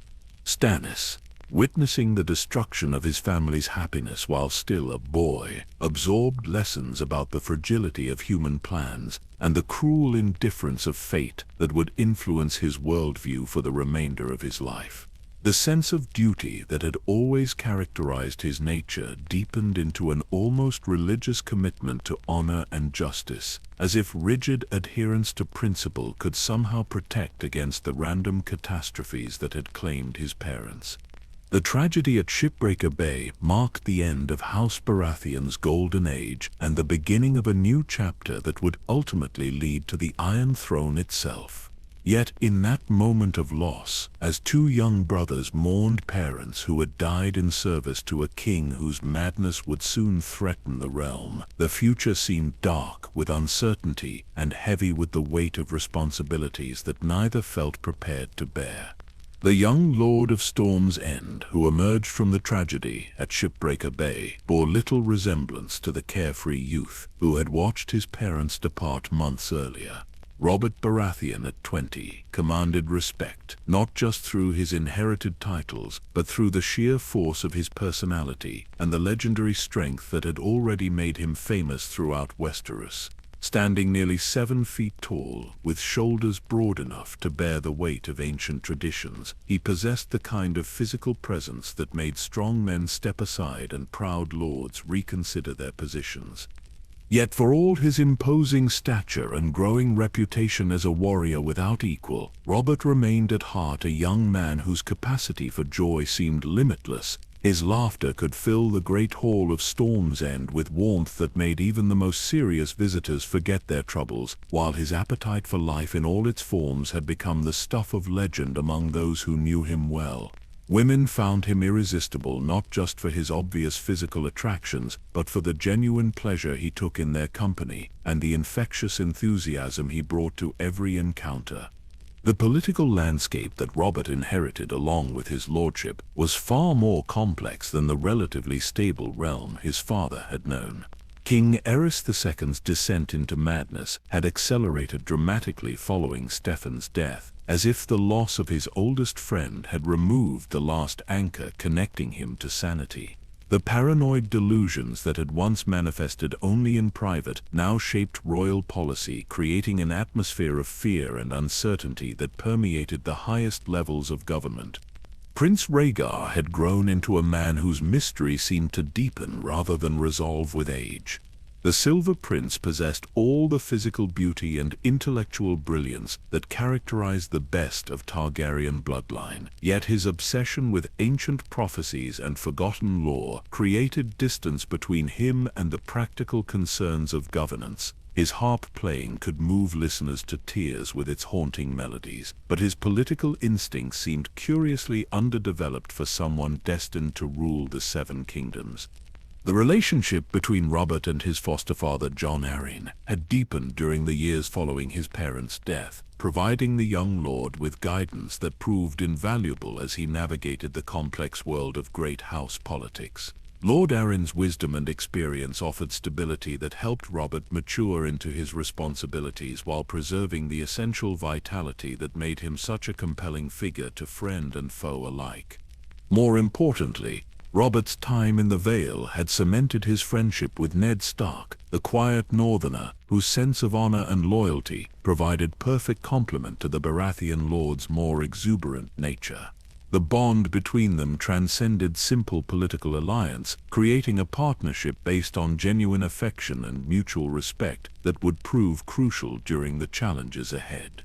Stannis, witnessing the destruction of his family's happiness while still a boy, absorbed lessons about the fragility of human plans and the cruel indifference of fate that would influence his worldview for the remainder of his life. The sense of duty that had always characterized his nature deepened into an almost religious commitment to honor and justice, as if rigid adherence to principle could somehow protect against the random catastrophes that had claimed his parents. The tragedy at Shipbreaker Bay marked the end of House Baratheon's golden age and the beginning of a new chapter that would ultimately lead to the Iron Throne itself. Yet in that moment of loss, as two young brothers mourned parents who had died in service to a king whose madness would soon threaten the realm, the future seemed dark with uncertainty and heavy with the weight of responsibilities that neither felt prepared to bear. The young Lord of Storm's End, who emerged from the tragedy at Shipbreaker Bay, bore little resemblance to the carefree youth who had watched his parents depart months earlier. Robert Baratheon, at 20, commanded respect, not just through his inherited titles, but through the sheer force of his personality and the legendary strength that had already made him famous throughout Westeros. Standing nearly 7 feet tall, with shoulders broad enough to bear the weight of ancient traditions, he possessed the kind of physical presence that made strong men step aside and proud lords reconsider their positions. Yet for all his imposing stature and growing reputation as a warrior without equal, Robert remained at heart a young man whose capacity for joy seemed limitless. His laughter could fill the great hall of Storm's End with warmth that made even the most serious visitors forget their troubles, while his appetite for life in all its forms had become the stuff of legend among those who knew him well. Women found him irresistible not just for his obvious physical attractions, but for the genuine pleasure he took in their company and the infectious enthusiasm he brought to every encounter. The political landscape that Robert inherited along with his lordship was far more complex than the relatively stable realm his father had known. King Aerys II's descent into madness had accelerated dramatically following Stephen's death, as if the loss of his oldest friend had removed the last anchor connecting him to sanity. The paranoid delusions that had once manifested only in private now shaped royal policy, creating an atmosphere of fear and uncertainty that permeated the highest levels of government. Prince Rhaegar had grown into a man whose mystery seemed to deepen rather than resolve with age. The Silver Prince possessed all the physical beauty and intellectual brilliance that characterized the best of Targaryen bloodline, yet his obsession with ancient prophecies and forgotten lore created distance between him and the practical concerns of governance. His harp playing could move listeners to tears with its haunting melodies, but his political instincts seemed curiously underdeveloped for someone destined to rule the Seven Kingdoms. The relationship between Robert and his foster father Jon Arryn had deepened during the years following his parents' death, providing the young lord with guidance that proved invaluable as he navigated the complex world of great house politics. Lord Arryn's wisdom and experience offered stability that helped Robert mature into his responsibilities while preserving the essential vitality that made him such a compelling figure to friend and foe alike. More importantly, Robert's time in the Vale had cemented his friendship with Ned Stark, the quiet northerner whose sense of honor and loyalty provided perfect complement to the Baratheon lord's more exuberant nature. The bond between them transcended simple political alliance, creating a partnership based on genuine affection and mutual respect that would prove crucial during the challenges ahead.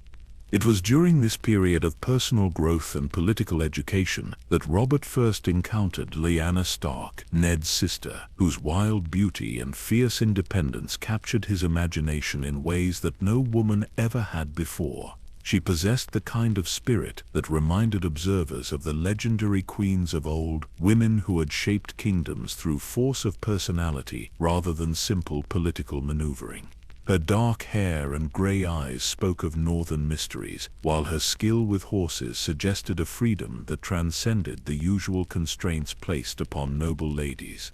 It was during this period of personal growth and political education that Robert first encountered Lyanna Stark, Ned's sister, whose wild beauty and fierce independence captured his imagination in ways that no woman ever had before. She possessed the kind of spirit that reminded observers of the legendary queens of old, women who had shaped kingdoms through force of personality rather than simple political maneuvering. Her dark hair and gray eyes spoke of northern mysteries, while her skill with horses suggested a freedom that transcended the usual constraints placed upon noble ladies.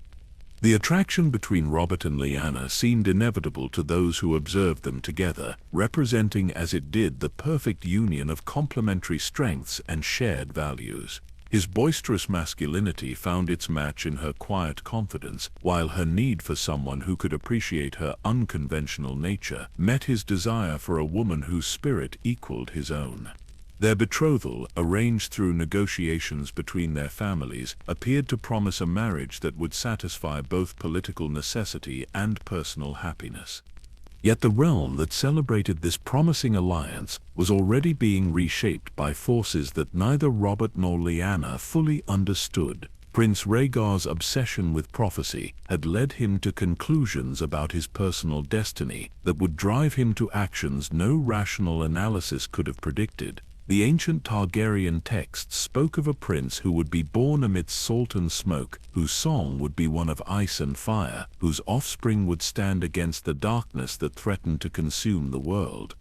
The attraction between Robert and Lyanna seemed inevitable to those who observed them together, representing as it did the perfect union of complementary strengths and shared values. His boisterous masculinity found its match in her quiet confidence, while her need for someone who could appreciate her unconventional nature met his desire for a woman whose spirit equaled his own. Their betrothal, arranged through negotiations between their families, appeared to promise a marriage that would satisfy both political necessity and personal happiness. Yet the realm that celebrated this promising alliance was already being reshaped by forces that neither Robert nor Lyanna fully understood. Prince Rhaegar's obsession with prophecy had led him to conclusions about his personal destiny that would drive him to actions no rational analysis could have predicted. The ancient Targaryen texts spoke of a prince who would be born amidst salt and smoke, whose song would be one of ice and fire, whose offspring would stand against the darkness that threatened to consume the world.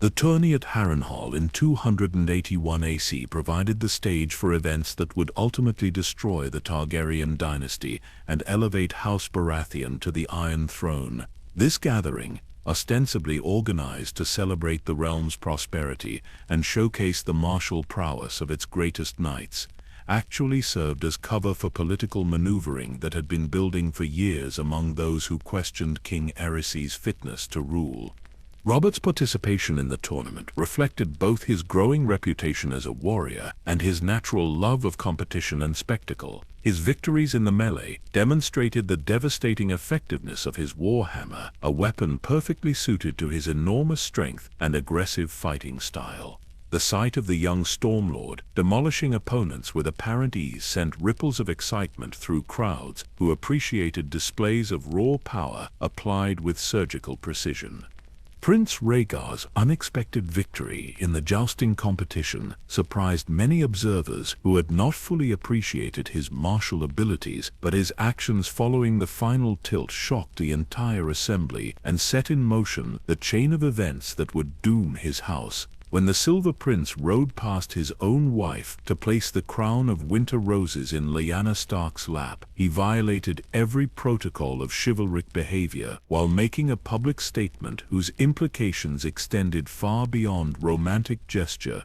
The tourney at Harrenhal in 281 AC provided the stage for events that would ultimately destroy the Targaryen dynasty and elevate House Baratheon to the Iron Throne. This gathering, ostensibly organized to celebrate the realm's prosperity and showcase the martial prowess of its greatest knights, actually served as cover for political maneuvering that had been building for years among those who questioned King Aerys' fitness to rule. Robert's participation in the tournament reflected both his growing reputation as a warrior and his natural love of competition and spectacle. His victories in the melee demonstrated the devastating effectiveness of his warhammer, a weapon perfectly suited to his enormous strength and aggressive fighting style. The sight of the young Stormlord demolishing opponents with apparent ease sent ripples of excitement through crowds who appreciated displays of raw power applied with surgical precision. Prince Rhaegar's unexpected victory in the jousting competition surprised many observers who had not fully appreciated his martial abilities, but his actions following the final tilt shocked the entire assembly and set in motion the chain of events that would doom his house. When the Silver Prince rode past his own wife to place the crown of winter roses in Lyanna Stark's lap, he violated every protocol of chivalric behavior while making a public statement whose implications extended far beyond romantic gesture.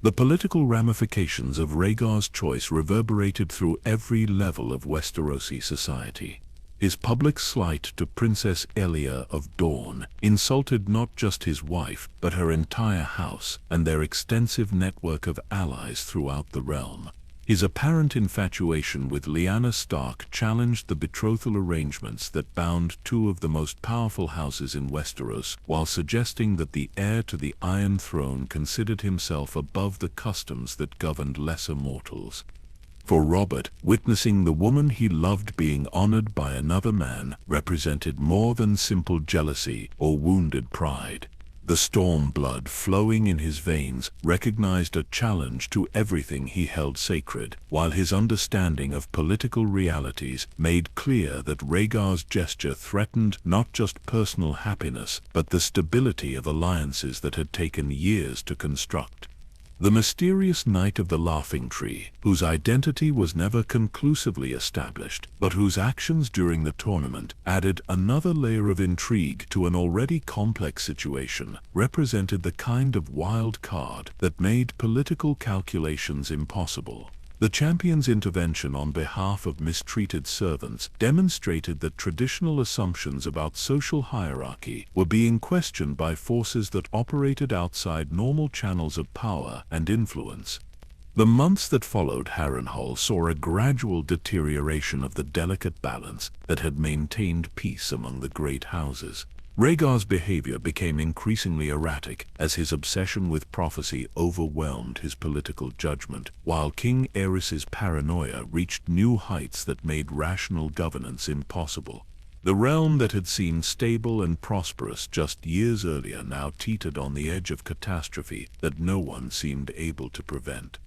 The political ramifications of Rhaegar's choice reverberated through every level of Westerosi society. His public slight to Princess Elia of Dorne insulted not just his wife, but her entire house and their extensive network of allies throughout the realm. His apparent infatuation with Lyanna Stark challenged the betrothal arrangements that bound two of the most powerful houses in Westeros, while suggesting that the heir to the Iron Throne considered himself above the customs that governed lesser mortals. For Robert, witnessing the woman he loved being honored by another man represented more than simple jealousy or wounded pride. The storm blood flowing in his veins recognized a challenge to everything he held sacred, while his understanding of political realities made clear that Rhaegar's gesture threatened not just personal happiness, but the stability of alliances that had taken years to construct. The mysterious Knight of the Laughing Tree, whose identity was never conclusively established, but whose actions during the tournament added another layer of intrigue to an already complex situation, represented the kind of wild card that made political calculations impossible. The champion's intervention on behalf of mistreated servants demonstrated that traditional assumptions about social hierarchy were being questioned by forces that operated outside normal channels of power and influence. The months that followed Harrenhal saw a gradual deterioration of the delicate balance that had maintained peace among the great houses. Rhaegar's behavior became increasingly erratic as his obsession with prophecy overwhelmed his political judgment, while King Aerys's paranoia reached new heights that made rational governance impossible. The realm that had seemed stable and prosperous just years earlier now teetered on the edge of catastrophe that no one seemed able to prevent.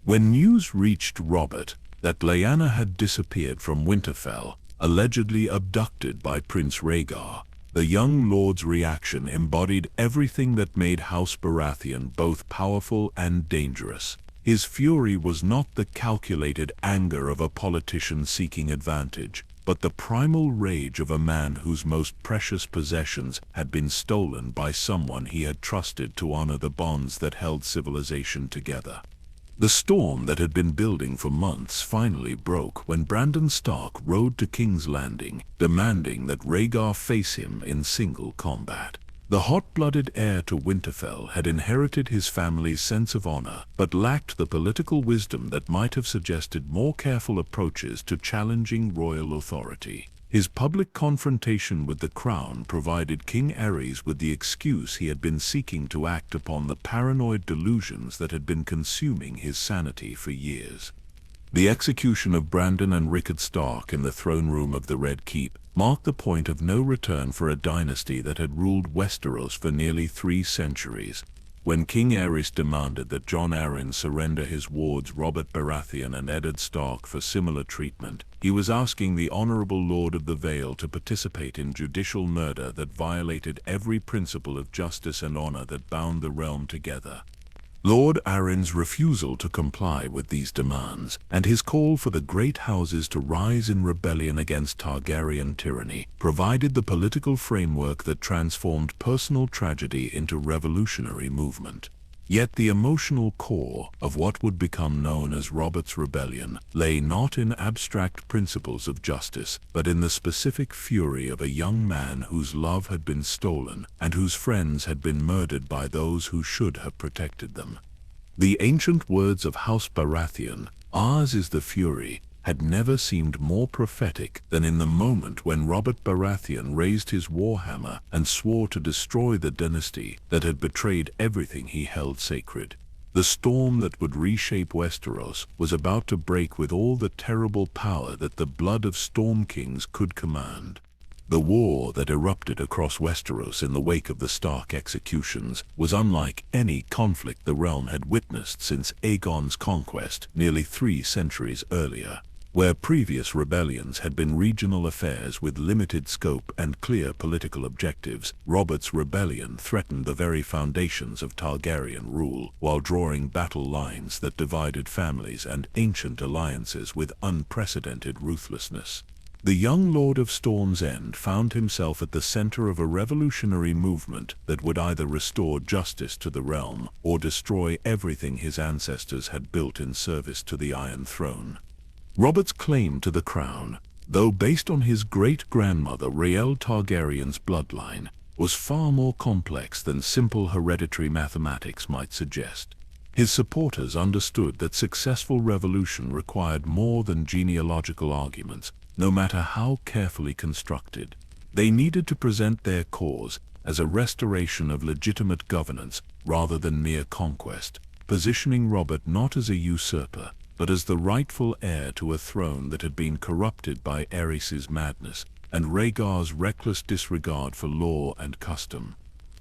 When news reached Robert that Lyanna had disappeared from Winterfell, allegedly abducted by Prince Rhaegar, the young lord's reaction embodied everything that made House Baratheon both powerful and dangerous. His fury was not the calculated anger of a politician seeking advantage, but the primal rage of a man whose most precious possessions had been stolen by someone he had trusted to honor the bonds that held civilization together. The storm that had been building for months finally broke when Brandon Stark rode to King's Landing, demanding that Rhaegar face him in single combat. The hot-blooded heir to Winterfell had inherited his family's sense of honor, but lacked the political wisdom that might have suggested more careful approaches to challenging royal authority. His public confrontation with the crown provided King Aerys with the excuse he had been seeking to act upon the paranoid delusions that had been consuming his sanity for years. The execution of Brandon and Rickard Stark in the throne room of the Red Keep marked the point of no return for a dynasty that had ruled Westeros for nearly 3 centuries. When King Aerys demanded that Jon Arryn surrender his wards Robert Baratheon and Eddard Stark for similar treatment, he was asking the Honorable Lord of the Vale to participate in judicial murder that violated every principle of justice and honor that bound the realm together. Lord Arryn's refusal to comply with these demands, and his call for the great houses to rise in rebellion against Targaryen tyranny, provided the political framework that transformed personal tragedy into revolutionary movement. Yet the emotional core of what would become known as Robert's Rebellion lay not in abstract principles of justice, but in the specific fury of a young man whose love had been stolen and whose friends had been murdered by those who should have protected them. The ancient words of House Baratheon, "Ours is the fury," had never seemed more prophetic than in the moment when Robert Baratheon raised his warhammer and swore to destroy the dynasty that had betrayed everything he held sacred. The storm that would reshape Westeros was about to break with all the terrible power that the blood of Storm Kings could command. The war that erupted across Westeros in the wake of the Stark executions was unlike any conflict the realm had witnessed since Aegon's conquest nearly 3 centuries earlier. Where previous rebellions had been regional affairs with limited scope and clear political objectives, Robert's rebellion threatened the very foundations of Targaryen rule while drawing battle lines that divided families and ancient alliances with unprecedented ruthlessness. The young Lord of Storm's End found himself at the center of a revolutionary movement that would either restore justice to the realm or destroy everything his ancestors had built in service to the Iron Throne. Robert's claim to the crown, though based on his great-grandmother Rhaelle Targaryen's bloodline, was far more complex than simple hereditary mathematics might suggest. His supporters understood that successful revolution required more than genealogical arguments, no matter how carefully constructed. They needed to present their cause as a restoration of legitimate governance rather than mere conquest, positioning Robert not as a usurper, but as the rightful heir to a throne that had been corrupted by Aerys's madness and Rhaegar's reckless disregard for law and custom.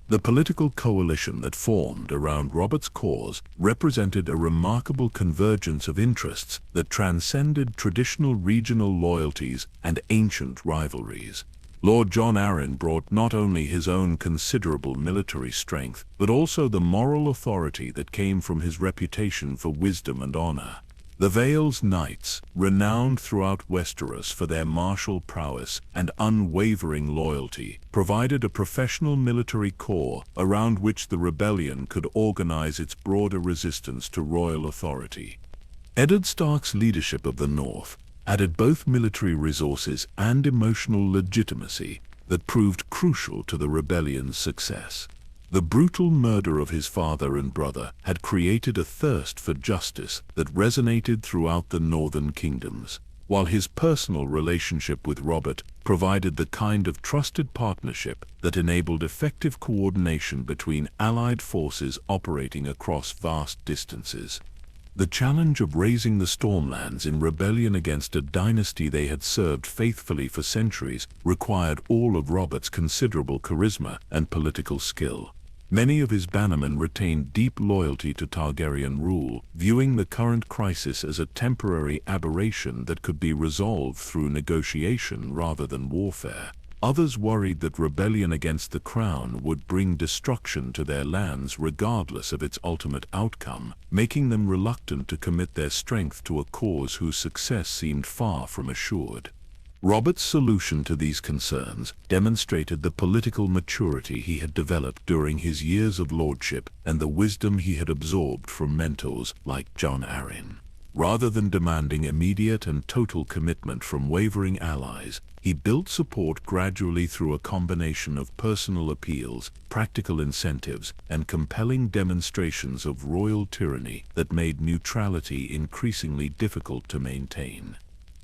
The political coalition that formed around Robert's cause represented a remarkable convergence of interests that transcended traditional regional loyalties and ancient rivalries. Lord Jon Arryn brought not only his own considerable military strength, but also the moral authority that came from his reputation for wisdom and honor. The Vale's knights, renowned throughout Westeros for their martial prowess and unwavering loyalty, provided a professional military corps around which the rebellion could organize its broader resistance to royal authority. Eddard Stark's leadership of the North added both military resources and emotional legitimacy that proved crucial to the rebellion's success. The brutal murder of his father and brother had created a thirst for justice that resonated throughout the northern kingdoms, while his personal relationship with Robert provided the kind of trusted partnership that enabled effective coordination between allied forces operating across vast distances. The challenge of raising the Stormlands in rebellion against a dynasty they had served faithfully for centuries required all of Robert's considerable charisma and political skill. Many of his bannermen retained deep loyalty to Targaryen rule, viewing the current crisis as a temporary aberration that could be resolved through negotiation rather than warfare. Others worried that rebellion against the crown would bring destruction to their lands regardless of its ultimate outcome, making them reluctant to commit their strength to a cause whose success seemed far from assured. Robert's solution to these concerns demonstrated the political maturity he had developed during his years of lordship and the wisdom he had absorbed from mentors like Jon Arryn. Rather than demanding immediate and total commitment from wavering allies, he built support gradually through a combination of personal appeals, practical incentives, and compelling demonstrations of royal tyranny that made neutrality increasingly difficult to maintain.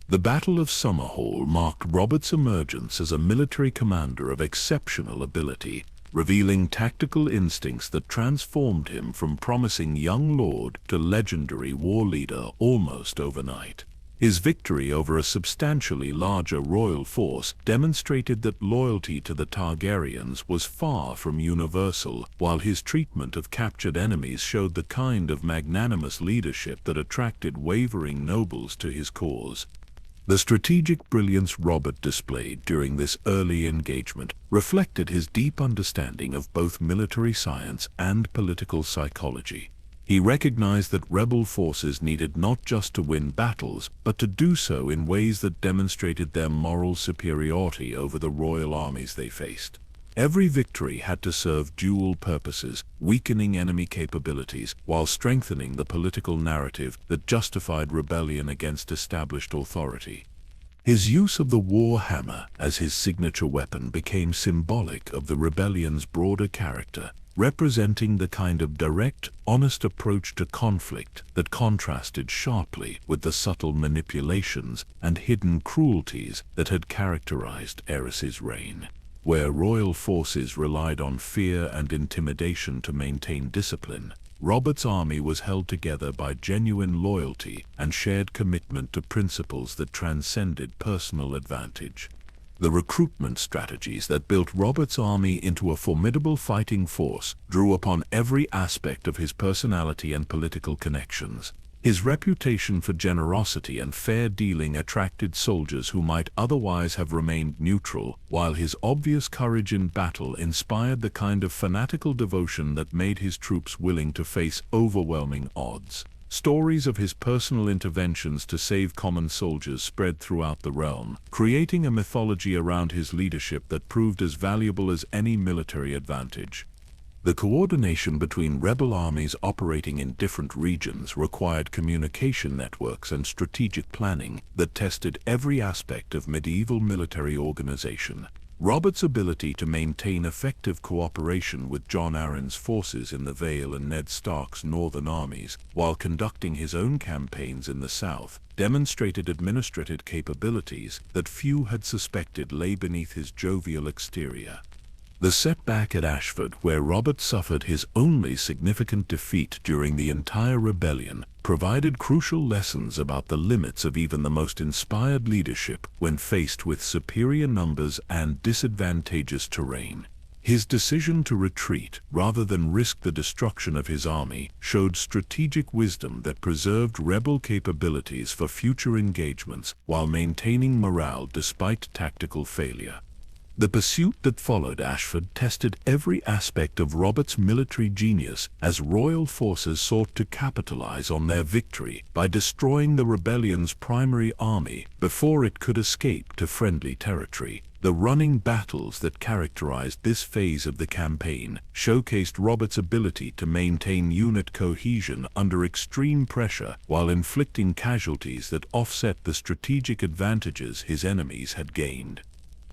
The Battle of Summerhall marked Robert's emergence as a military commander of exceptional ability, revealing tactical instincts that transformed him from promising young lord to legendary war leader almost overnight. His victory over a substantially larger royal force demonstrated that loyalty to the Targaryens was far from universal, while his treatment of captured enemies showed the kind of magnanimous leadership that attracted wavering nobles to his cause. The strategic brilliance Robert displayed during this early engagement reflected his deep understanding of both military science and political psychology. He recognized that rebel forces needed not just to win battles, but to do so in ways that demonstrated their moral superiority over the royal armies they faced. Every victory had to serve dual purposes, weakening enemy capabilities while strengthening the political narrative that justified rebellion against established authority. His use of the war hammer as his signature weapon became symbolic of the rebellion's broader character, representing the kind of direct, honest approach to conflict that contrasted sharply with the subtle manipulations and hidden cruelties that had characterized Aerys's reign. Where royal forces relied on fear and intimidation to maintain discipline, Robert's army was held together by genuine loyalty and shared commitment to principles that transcended personal advantage. The recruitment strategies that built Robert's army into a formidable fighting force drew upon every aspect of his personality and political connections. His reputation for generosity and fair dealing attracted soldiers who might otherwise have remained neutral, while his obvious courage in battle inspired the kind of fanatical devotion that made his troops willing to face overwhelming odds. Stories of his personal interventions to save common soldiers spread throughout the realm, creating a mythology around his leadership that proved as valuable as any military advantage. The coordination between rebel armies operating in different regions required communication networks and strategic planning that tested every aspect of medieval military organization. Robert's ability to maintain effective cooperation with Jon Arryn's forces in the Vale and Ned Stark's northern armies, while conducting his own campaigns in the south, demonstrated administrative capabilities that few had suspected lay beneath his jovial exterior. The setback at Ashford, where Robert suffered his only significant defeat during the entire rebellion, provided crucial lessons about the limits of even the most inspired leadership when faced with superior numbers and disadvantageous terrain. His decision to retreat rather than risk the destruction of his army showed strategic wisdom that preserved rebel capabilities for future engagements while maintaining morale despite tactical failure. The pursuit that followed Ashford tested every aspect of Robert's military genius as royal forces sought to capitalize on their victory by destroying the rebellion's primary army before it could escape to friendly territory. The running battles that characterized this phase of the campaign showcased Robert's ability to maintain unit cohesion under extreme pressure while inflicting casualties that offset the strategic advantages his enemies had gained.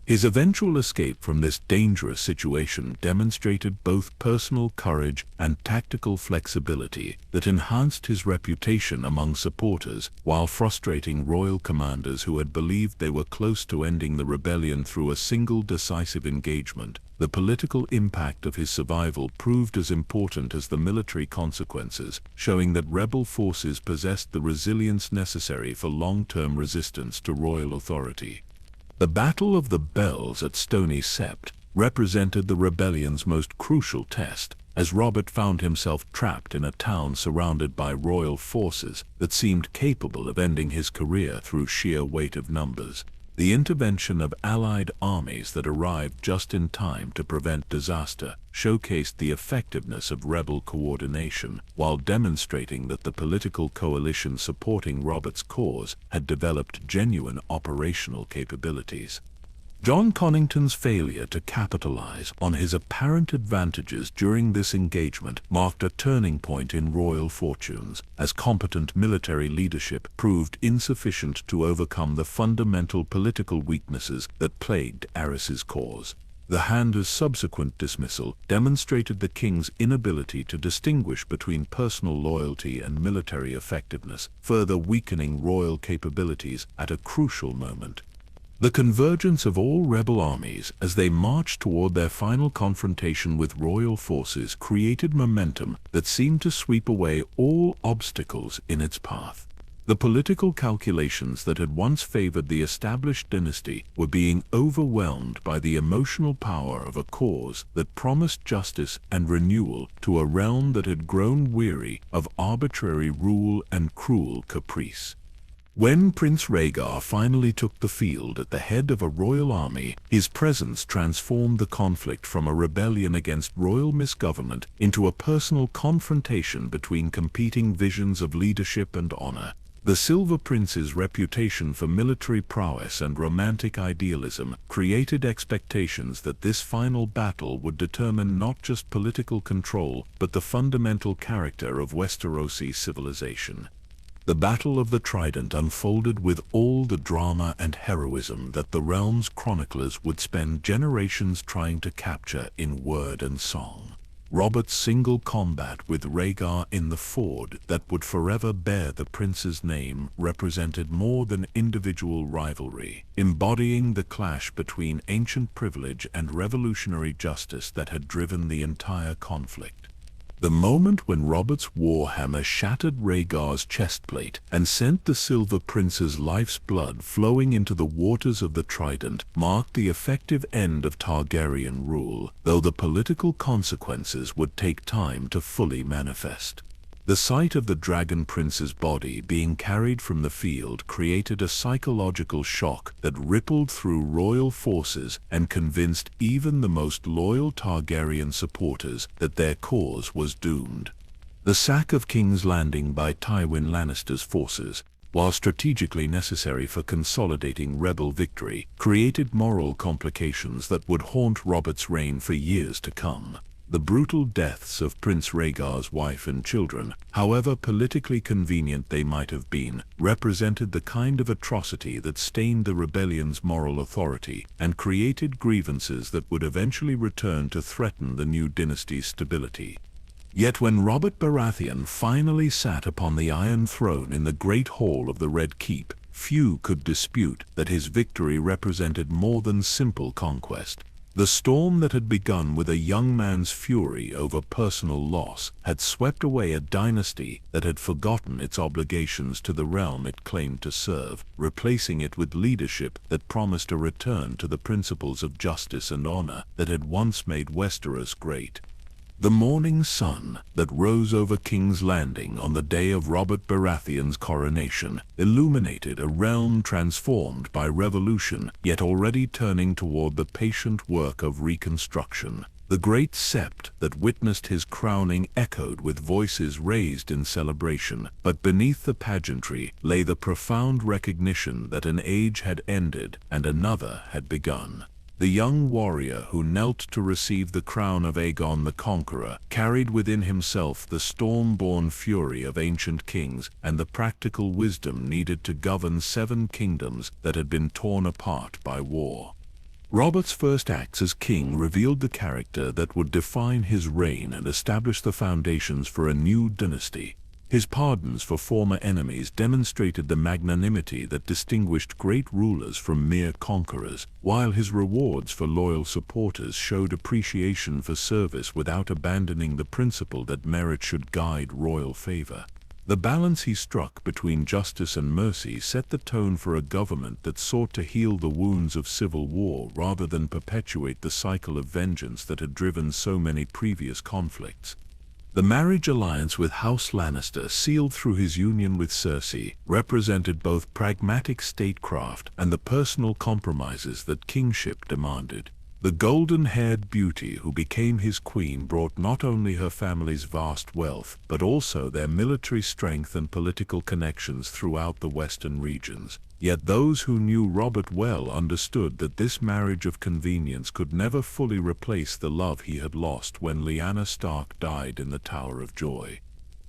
His eventual escape from this dangerous situation demonstrated both personal courage and tactical flexibility that enhanced his reputation among supporters while frustrating royal commanders who had believed they were close to ending the rebellion through a single decisive engagement. The political impact of his survival proved as important as the military consequences, showing that rebel forces possessed the resilience necessary for long-term resistance to royal authority. The Battle of the Bells at Stony Sept represented the rebellion's most crucial test, as Robert found himself trapped in a town surrounded by royal forces that seemed capable of ending his career through sheer weight of numbers. The intervention of allied armies that arrived just in time to prevent disaster showcased the effectiveness of rebel coordination, while demonstrating that the political coalition supporting Robert's cause had developed genuine operational capabilities. John Connington's failure to capitalize on his apparent advantages during this engagement marked a turning point in royal fortunes, as competent military leadership proved insufficient to overcome the fundamental political weaknesses that plagued Arrys's cause. The Hand's subsequent dismissal demonstrated the king's inability to distinguish between personal loyalty and military effectiveness, further weakening royal capabilities at a crucial moment. The convergence of all rebel armies as they marched toward their final confrontation with royal forces created momentum that seemed to sweep away all obstacles in its path. The political calculations that had once favored the established dynasty were being overwhelmed by the emotional power of a cause that promised justice and renewal to a realm that had grown weary of arbitrary rule and cruel caprice. When Prince Rhaegar finally took the field at the head of a royal army, his presence transformed the conflict from a rebellion against royal misgovernment into a personal confrontation between competing visions of leadership and honor. The Silver Prince's reputation for military prowess and romantic idealism created expectations that this final battle would determine not just political control, but the fundamental character of Westerosi civilization. The Battle of the Trident unfolded with all the drama and heroism that the realm's chroniclers would spend generations trying to capture in word and song. Robert's single combat with Rhaegar in the ford that would forever bear the prince's name represented more than individual rivalry, embodying the clash between ancient privilege and revolutionary justice that had driven the entire conflict. The moment when Robert's warhammer shattered Rhaegar's chestplate and sent the Silver Prince's life's blood flowing into the waters of the Trident marked the effective end of Targaryen rule, though the political consequences would take time to fully manifest. The sight of the Dragon Prince's body being carried from the field created a psychological shock that rippled through royal forces and convinced even the most loyal Targaryen supporters that their cause was doomed. The sack of King's Landing by Tywin Lannister's forces, while strategically necessary for consolidating rebel victory, created moral complications that would haunt Robert's reign for years to come. The brutal deaths of Prince Rhaegar's wife and children, however politically convenient they might have been, represented the kind of atrocity that stained the rebellion's moral authority and created grievances that would eventually return to threaten the new dynasty's stability. Yet when Robert Baratheon finally sat upon the Iron Throne in the Great Hall of the Red Keep, few could dispute that his victory represented more than simple conquest. The storm that had begun with a young man's fury over personal loss had swept away a dynasty that had forgotten its obligations to the realm it claimed to serve, replacing it with leadership that promised a return to the principles of justice and honor that had once made Westeros great. The morning sun that rose over King's Landing on the day of Robert Baratheon's coronation illuminated a realm transformed by revolution, yet already turning toward the patient work of reconstruction. The great sept that witnessed his crowning echoed with voices raised in celebration, but beneath the pageantry lay the profound recognition that an age had ended and another had begun. The young warrior who knelt to receive the crown of Aegon the Conqueror carried within himself the storm-born fury of ancient kings and the practical wisdom needed to govern 7 kingdoms that had been torn apart by war. Robert's first acts as king revealed the character that would define his reign and establish the foundations for a new dynasty. His pardons for former enemies demonstrated the magnanimity that distinguished great rulers from mere conquerors, while his rewards for loyal supporters showed appreciation for service without abandoning the principle that merit should guide royal favor. The balance he struck between justice and mercy set the tone for a government that sought to heal the wounds of civil war rather than perpetuate the cycle of vengeance that had driven so many previous conflicts. The marriage alliance with House Lannister, sealed through his union with Cersei, represented both pragmatic statecraft and the personal compromises that kingship demanded. The golden-haired beauty who became his queen brought not only her family's vast wealth, but also their military strength and political connections throughout the western regions. Yet those who knew Robert well understood that this marriage of convenience could never fully replace the love he had lost when Lyanna Stark died in the Tower of Joy.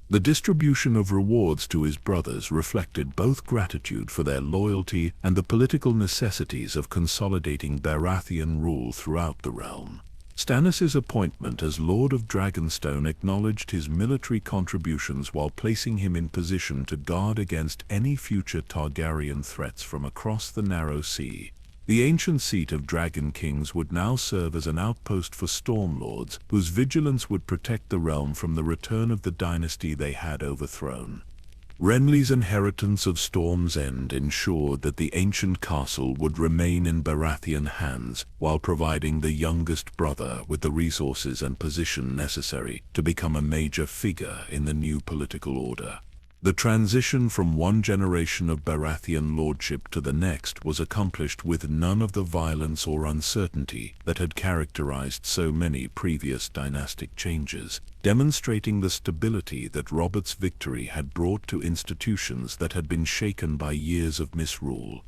The distribution of rewards to his brothers reflected both gratitude for their loyalty and the political necessities of consolidating Baratheon rule throughout the realm. Stannis' appointment as Lord of Dragonstone acknowledged his military contributions while placing him in position to guard against any future Targaryen threats from across the Narrow Sea. The ancient seat of Dragon Kings would now serve as an outpost for Stormlords, whose vigilance would protect the realm from the return of the dynasty they had overthrown. Renly's inheritance of Storm's End ensured that the ancient castle would remain in Baratheon hands, while providing the youngest brother with the resources and position necessary to become a major figure in the new political order. The transition from one generation of Baratheon lordship to the next was accomplished with none of the violence or uncertainty that had characterized so many previous dynastic changes, demonstrating the stability that Robert's victory had brought to institutions that had been shaken by years of misrule.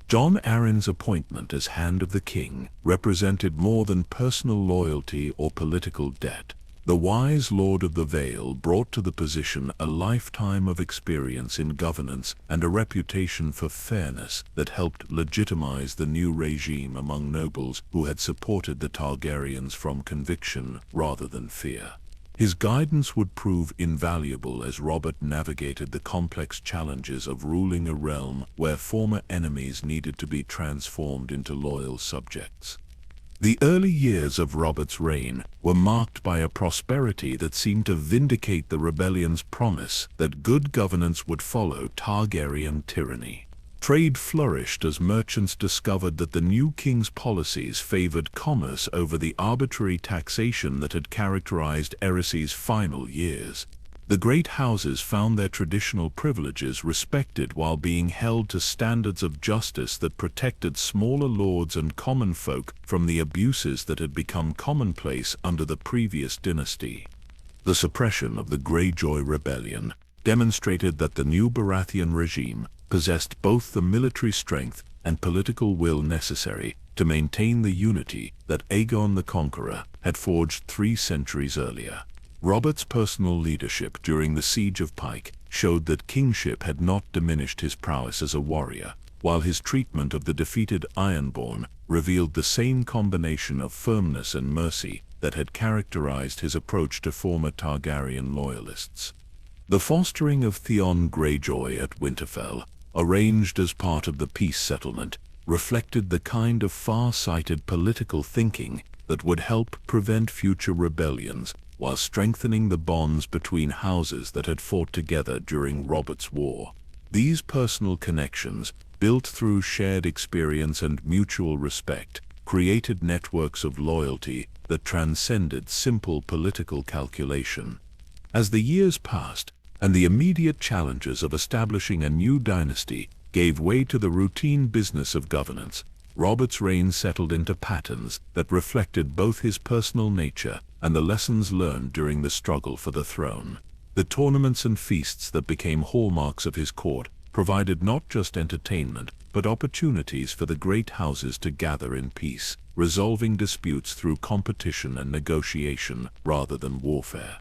Jon Arryn's appointment as Hand of the King represented more than personal loyalty or political debt. The wise Lord of the Vale brought to the position a lifetime of experience in governance and a reputation for fairness that helped legitimize the new regime among nobles who had supported the Targaryens from conviction rather than fear. His guidance would prove invaluable as Robert navigated the complex challenges of ruling a realm where former enemies needed to be transformed into loyal subjects. The early years of Robert's reign were marked by a prosperity that seemed to vindicate the rebellion's promise that good governance would follow Targaryen tyranny. Trade flourished as merchants discovered that the new king's policies favored commerce over the arbitrary taxation that had characterized Eris's final years. The great houses found their traditional privileges respected while being held to standards of justice that protected smaller lords and common folk from the abuses that had become commonplace under the previous dynasty. The suppression of the Greyjoy rebellion demonstrated that the new Baratheon regime possessed both the military strength and political will necessary to maintain the unity that Aegon the Conqueror had forged 3 centuries earlier. Robert's personal leadership during the Siege of Pike showed that kingship had not diminished his prowess as a warrior, while his treatment of the defeated Ironborn revealed the same combination of firmness and mercy that had characterized his approach to former Targaryen loyalists. The fostering of Theon Greyjoy at Winterfell, arranged as part of the peace settlement, reflected the kind of far-sighted political thinking that would help prevent future rebellions while strengthening the bonds between houses that had fought together during Robert's War. These personal connections, built through shared experience and mutual respect, created networks of loyalty that transcended simple political calculation. As the years passed, and the immediate challenges of establishing a new dynasty gave way to the routine business of governance, Robert's reign settled into patterns that reflected both his personal nature and the lessons learned during the struggle for the throne. The tournaments and feasts that became hallmarks of his court provided not just entertainment, but opportunities for the great houses to gather in peace, resolving disputes through competition and negotiation rather than warfare.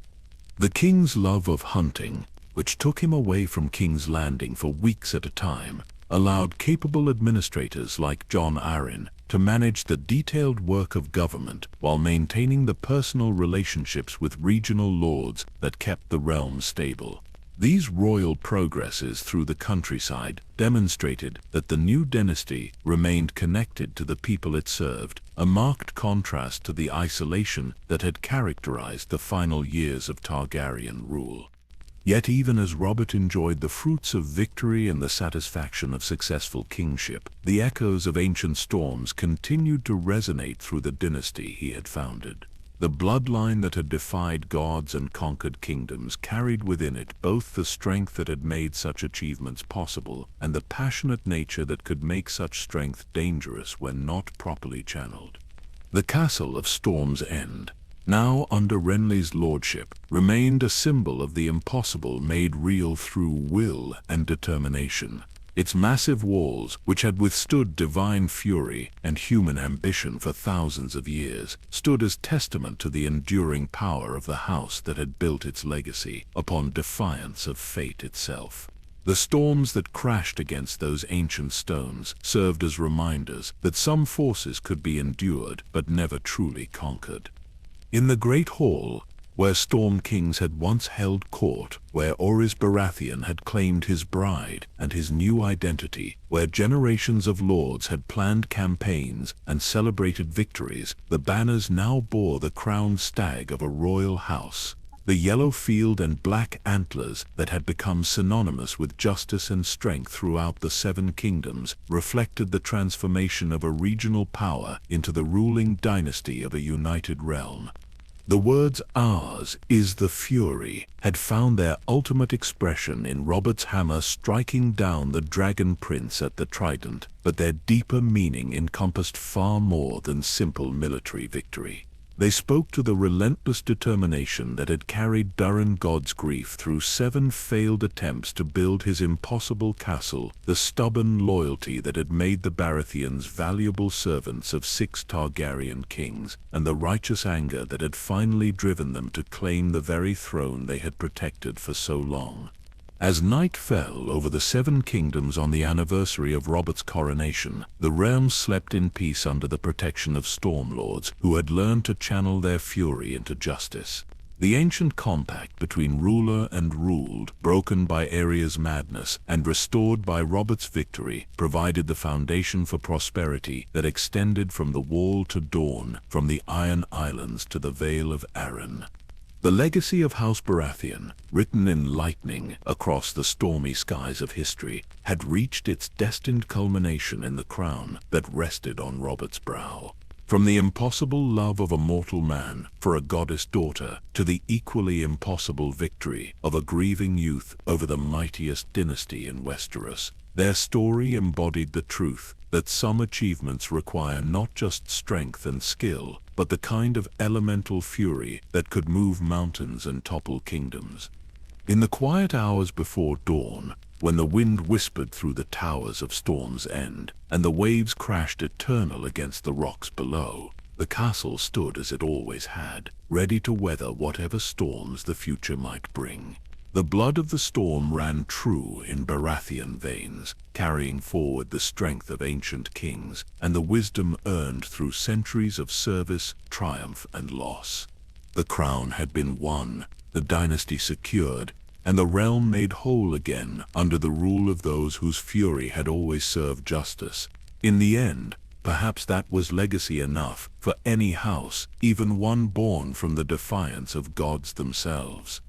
The king's love of hunting, which took him away from King's Landing for weeks at a time, allowed capable administrators like Jon Arryn to manage the detailed work of government while maintaining the personal relationships with regional lords that kept the realm stable. These royal progresses through the countryside demonstrated that the new dynasty remained connected to the people it served, a marked contrast to the isolation that had characterized the final years of Targaryen rule. Yet even as Robert enjoyed the fruits of victory and the satisfaction of successful kingship, the echoes of ancient storms continued to resonate through the dynasty he had founded. The bloodline that had defied gods and conquered kingdoms carried within it both the strength that had made such achievements possible and the passionate nature that could make such strength dangerous when not properly channeled. The castle of Storm's End, now under Renly's lordship, remained a symbol of the impossible made real through will and determination. Its massive walls, which had withstood divine fury and human ambition for thousands of years, stood as testament to the enduring power of the house that had built its legacy upon defiance of fate itself. The storms that crashed against those ancient stones served as reminders that some forces could be endured but never truly conquered. In the Great Hall, where Storm Kings had once held court, where House Baratheon had claimed his bride and his new identity, where generations of lords had planned campaigns and celebrated victories, the banners now bore the crowned stag of a royal house. The yellow field and black antlers that had become synonymous with justice and strength throughout the Seven Kingdoms reflected the transformation of a regional power into the ruling dynasty of a united realm. The words "Ours is the Fury" had found their ultimate expression in Robert's hammer striking down the Dragon Prince at the Trident, but their deeper meaning encompassed far more than simple military victory. They spoke to the relentless determination that had carried Durran Godsgrief through 7 failed attempts to build his impossible castle, the stubborn loyalty that had made the Baratheons valuable servants of 6 Targaryen kings, and the righteous anger that had finally driven them to claim the very throne they had protected for so long. As night fell over the 7 kingdoms on the anniversary of Robert's coronation, the realm slept in peace under the protection of Stormlords who had learned to channel their fury into justice. The ancient compact between ruler and ruled, broken by Arya's madness and restored by Robert's victory, provided the foundation for prosperity that extended from the Wall to Dorne, from the Iron Islands to the Vale of Arryn. The legacy of House Baratheon, written in lightning across the stormy skies of history, had reached its destined culmination in the crown that rested on Robert's brow. From the impossible love of a mortal man for a goddess daughter to the equally impossible victory of a grieving youth over the mightiest dynasty in Westeros, their story embodied the truth that some achievements require not just strength and skill, but the kind of elemental fury that could move mountains and topple kingdoms. In the quiet hours before dawn, when the wind whispered through the towers of Storm's End, and the waves crashed eternal against the rocks below, the castle stood as it always had, ready to weather whatever storms the future might bring. The blood of the storm ran true in Baratheon veins, carrying forward the strength of ancient kings and the wisdom earned through centuries of service, triumph, and loss. The crown had been won, the dynasty secured, and the realm made whole again under the rule of those whose fury had always served justice. In the end, perhaps that was legacy enough for any house, even one born from the defiance of gods themselves.